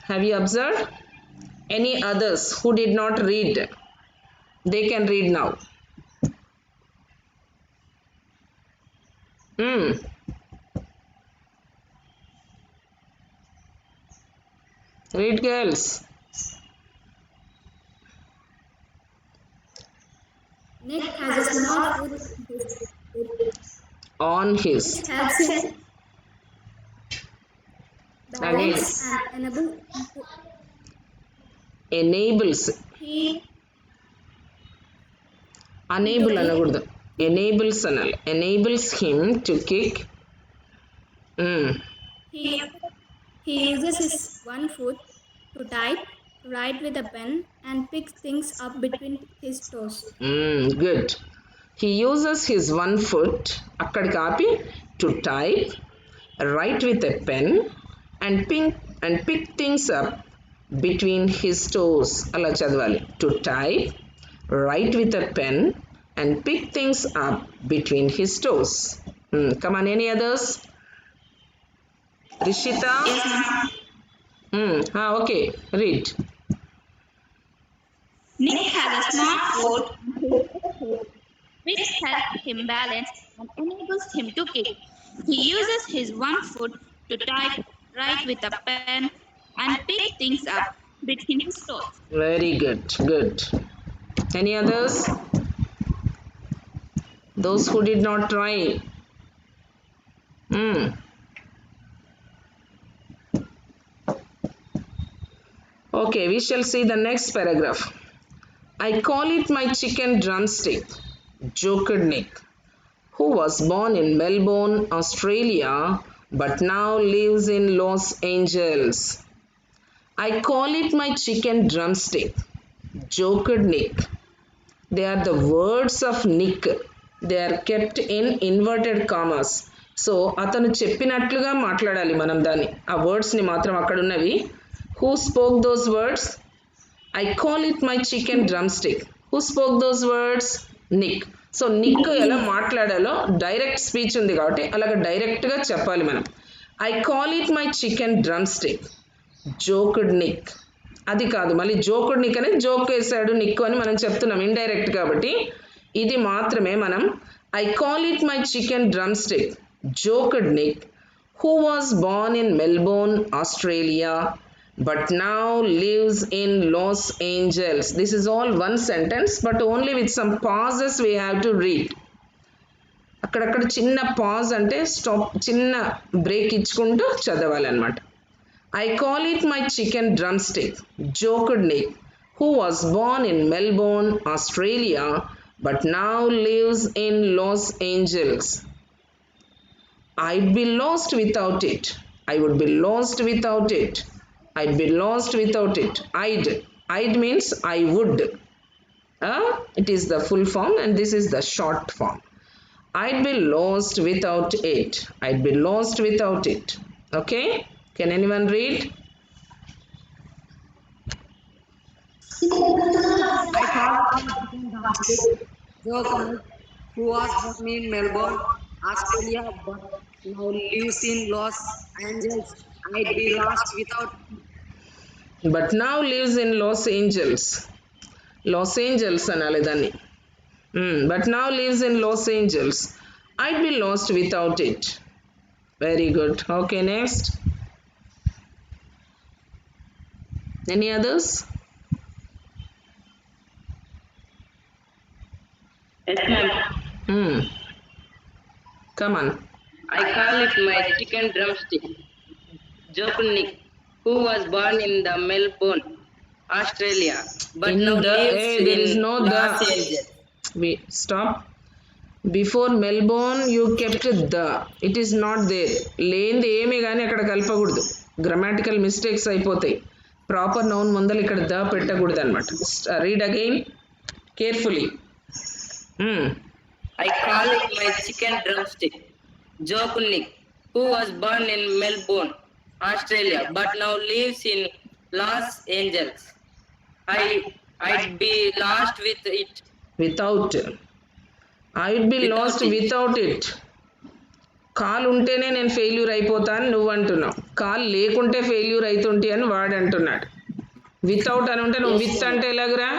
[SPEAKER 1] Have you observed? Any others who did not read? They can read now. Read, girls.
[SPEAKER 7] Nick has a small foot
[SPEAKER 1] On his.
[SPEAKER 7] which helps him balance and
[SPEAKER 1] Enables.
[SPEAKER 7] he
[SPEAKER 1] Unable అనకూడదు. Enables అనాలి. Enables him to kick.
[SPEAKER 7] he uses his one foot to type, write with a pen, and pick things up between his toes.
[SPEAKER 1] Good. He uses his one foot, అక్కడికి ఆపి, to type, write with a pen, and pick things up between his toes. అలా చదవాలి. To type, write with a pen, and pick things up between his toes. Come on, any others? Rishita?
[SPEAKER 6] Yes, ma'am.
[SPEAKER 1] Okay, read.
[SPEAKER 6] Nick has a small foot which helps him balance and enables him to kick. He uses his one foot to type, write with a pen, and pick things up between his toes.
[SPEAKER 1] Very good, good. Any others? Those who did not try. Okay, we shall see the next paragraph. I call it my chicken drumstick, joked Nick, who was born in Melbourne, Australia, but now lives in Los Angeles. I call it my chicken drumstick, joked Nick. They are the words of Nick. They are kept in inverted commas. So అతను చెప్పినట్లుగా మాట్లాడాలి మనం దాన్ని. ఆ వర్డ్స్ని మాత్రం అక్కడ ఉన్నవి. Who spoke those words? I call it my chicken drumstick. Who spoke those words? Nick. So Nick ఎలా మాట్లాడాలో డైరెక్ట్ స్పీచ్ ఉంది కాబట్టి అలాగ డైరెక్ట్గా చెప్పాలి మనం. I call it my chicken drumstick. Joked Nick. అది కాదు, మళ్ళీ జోక్డ్ నిక్ అనేది జోక్ వేసాడు నిక్ అని మనం చెప్తున్నాం ఇండైరెక్ట్ కాబట్టి. ఇది మాత్రమే మనం I call it my chicken drumstick, joked Nick, who was born in Melbourne, Australia, but now lives in Los Angeles. This is all one sentence, but only with some pauses we have to read. అక్కడక్కడ చిన్న pause అంటే stop, చిన్న break ఇచ్చుకుంటూ చదవాలన్నమాట. I call it my chicken drumstick, joked Nick, who was born in Melbourne, Australia, but now lives in Los Angeles. I'd be lost without it. I would be lost without it. I'd be lost without it. I'd means I would. It is the full form and this is the short form. I'd be lost without it. I'd be lost without it. Okay? Can anyone read?
[SPEAKER 8] I called my chicken drumstick, Joe Connell, who was born in Melbourne, Australia, but now lives in Los Angeles. I'd be lost without.
[SPEAKER 1] But now lives in Los Angeles. Los Angeles అనాలి దాన్ని. But now lives in Los Angeles. I'd be lost without it. Very good. Okay, next. Any others?
[SPEAKER 4] Yes, ma'am.
[SPEAKER 1] Come on.
[SPEAKER 4] I call it my chicken drumstick, Joe Nick, who was born in the Melbourne, Australia, but
[SPEAKER 1] In
[SPEAKER 4] now
[SPEAKER 1] the,
[SPEAKER 4] lives
[SPEAKER 1] hey, there is
[SPEAKER 4] in
[SPEAKER 1] no
[SPEAKER 4] Los
[SPEAKER 1] the.
[SPEAKER 4] Angeles.
[SPEAKER 1] Wait, stop. Before Melbourne you kept the. It is not there. లేనిది ఏమీ కానీ అక్కడ కలపకూడదు. Grammatical mistakes అయిపోతాయి. Proper noun ముందర ఇక్కడ the పెట్టకూడదు అనమాట. Read again carefully.
[SPEAKER 4] I call it my chicken drumstick, Joe Nick, who was born in Melbourne, Australia, but now lives in Los Angeles. I'd be lost with it.
[SPEAKER 1] Without. I will be last without it. Call ఉంటేనే నేను failure అయిపోతాను నువ్వు అంటున్నావు. Call లేకుంటే failure అవుతుంటే అని వాడు అంటున్నాడు. వితౌట్ అని ఉంటే నువ్వు విత్ అంటే ఎలాగరా?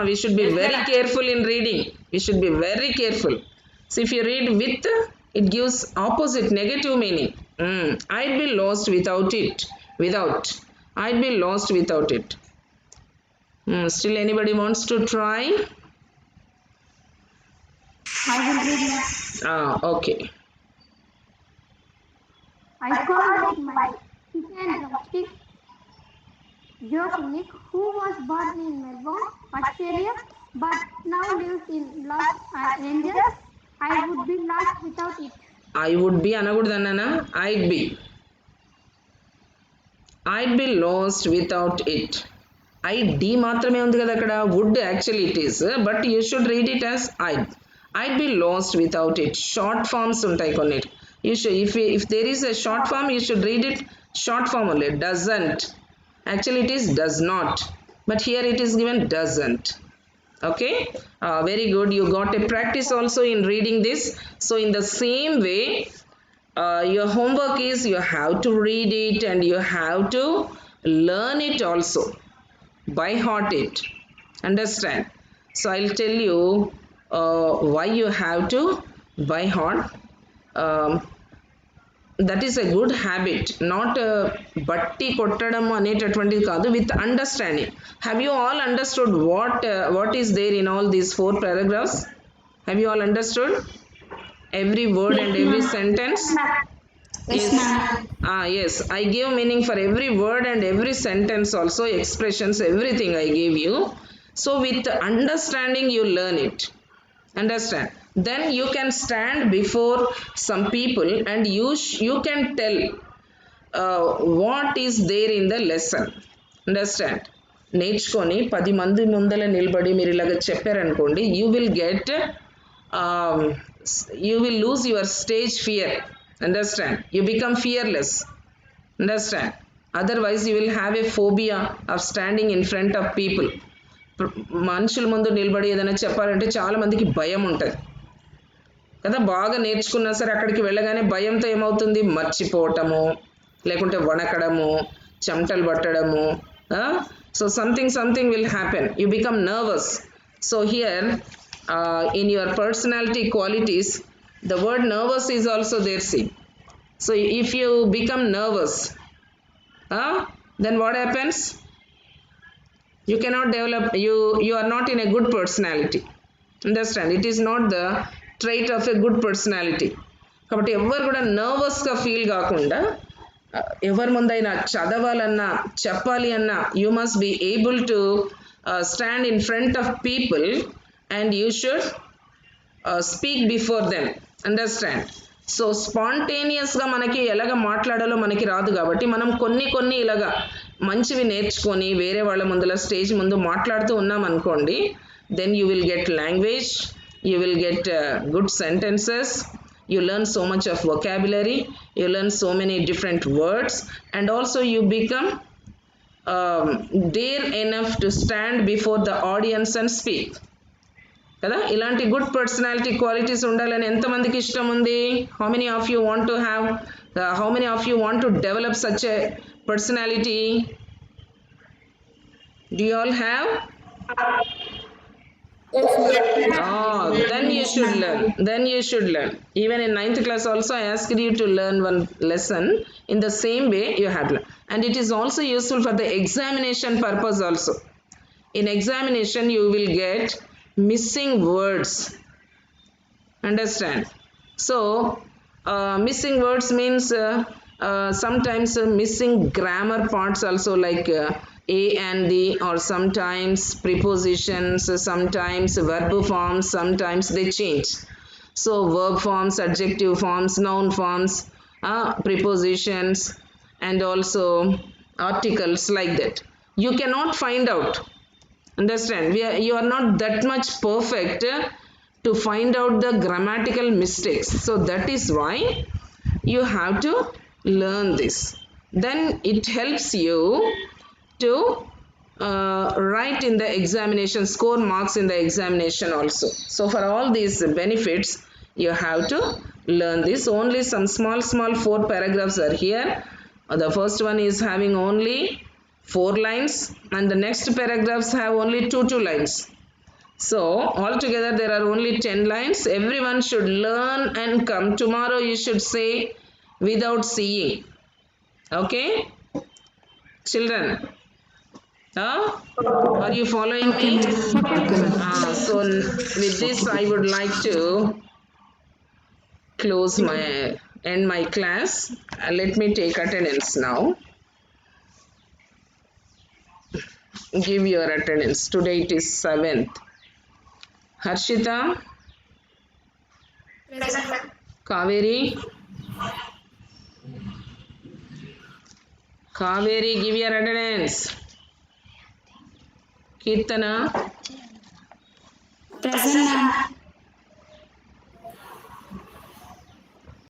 [SPEAKER 1] We should be very careful in reading. We should be very careful. So if you read with, it gives opposite negative meaning. I'd be lost without it. Without. I'd be lost without it. Still anybody wants to try?
[SPEAKER 5] I will read now.
[SPEAKER 1] Okay.
[SPEAKER 5] I call it my chicken drumstick, Joe Nick, who was born in Melbourne, Australia, but now lives in Los Angeles. I would be lost without it.
[SPEAKER 1] I would be అనకూడదన్నానా? I'd be. I'd be lost without it. I'd మాత్రమే ఉంది కదా అక్కడ. Would actually it is, but you should read it as I'd be lost without it. Short forms ఉంటాయి కొన్ని. You should, if there is a short form, you should read it short form only. Doesn't. Actually it is does not, but here it is given doesn't. Okay, very good. You got a practice also in reading this. So in the same way, your homework is you have to read it and you have to learn it also, by heart it. Understand? So I'll tell you why you have to by heart. That is a good habit, not బట్టి కొట్టడం అనేటటువంటిది కాదు, with understanding. Have you all understood what is there in all these 4 paragraphs? Have you all understood every word and every sentence?
[SPEAKER 5] Yes, ma'am.
[SPEAKER 1] Yes, I gave meaning for every word and every sentence also, expressions, everything I gave you. So with understanding you learn it. Understand? Then you can stand before some people and you can tell what is there in the lesson. Understand? నేర్చుకొని 10 మంది ముందల నిలబడి మీరు ఇలాగ చెప్పారనుకోండి, you will get you will lose your stage fear. Understand? You become fearless. Understand? Otherwise you will have a phobia of standing in front of people. మనుషుల ముందు నిలబడి ఏదైనా చెప్పాలంటే చాలా మందికి భయం ఉంటుంది కదా. బాగా నేర్చుకున్నా సరే అక్కడికి వెళ్ళగానే భయంతో ఏమవుతుంది, మర్చిపోవటము, లేకుంటే వణకడము, చెమటలు పట్టడము. So something will happen. You become nervous. So here in your personality qualities, the word nervous is also there, see. So if you become nervous, then what happens? You cannot develop, you are not in a good personality. Understand? It is not the trait of a good personality. కాబట్టి ఎవరు కూడా నర్వస్గా feel కాకుండా ఎవరి ముందైనా చదవాలన్నా చెప్పాలి అన్నా you must be able to stand in front of people and you should speak before them. Understand? So స్పాంటేనియస్గా మనకి ఎలాగ మాట్లాడాలో మనకి రాదు కాబట్టి మనం కొన్ని ఇలాగా మంచివి నేర్చుకొని వేరే వాళ్ళ ముందర స్టేజ్ ముందు మాట్లాడుతూ ఉన్నాం అనుకోండి, then you will get language, you will get good sentences, you learn so much of vocabulary, you learn so many different words, and also you become dare enough to stand before the audience and speak. కదా? ఇలాంటి good personality qualities ఉండాలని ఎంతమందికి ఇష్టం ఉంది? How many of you want to have, how many of you want to develop such a personality? Do you all have? Then you should learn. Then you should learn. Even in 9th class also I asked you to learn one lesson. In the same way you have to learn. And it is also useful for the examination purpose also. In examination you will get missing words. Understand? So missing words means sometimes missing grammar parts also, like a and the, or sometimes prepositions, sometimes verb forms, sometimes they change. So verb forms, adjective forms, noun forms, prepositions, and also articles, like that. You cannot find out. Understand? You are not that much perfect to find out the grammatical mistakes. So that is why you have to learn this. Then it helps you to write in the examination, score marks in the examination also. So for all these benefits you have to learn this. Only some small 4 paragraphs are here. The first one is having only 4 lines and the next paragraphs have only 2 lines. So altogether there are only 10 lines. Everyone should learn and come. Tomorrow you should say without seeing. Okay, children? Are you following me? So with this I would like to end my class. Let me take attendance now. Give your attendance. Today it is 7th. Harshita?
[SPEAKER 7] Present.
[SPEAKER 1] Kaveri? Kaveri, give your attendance. Kirtana?
[SPEAKER 7] Present, ma'am.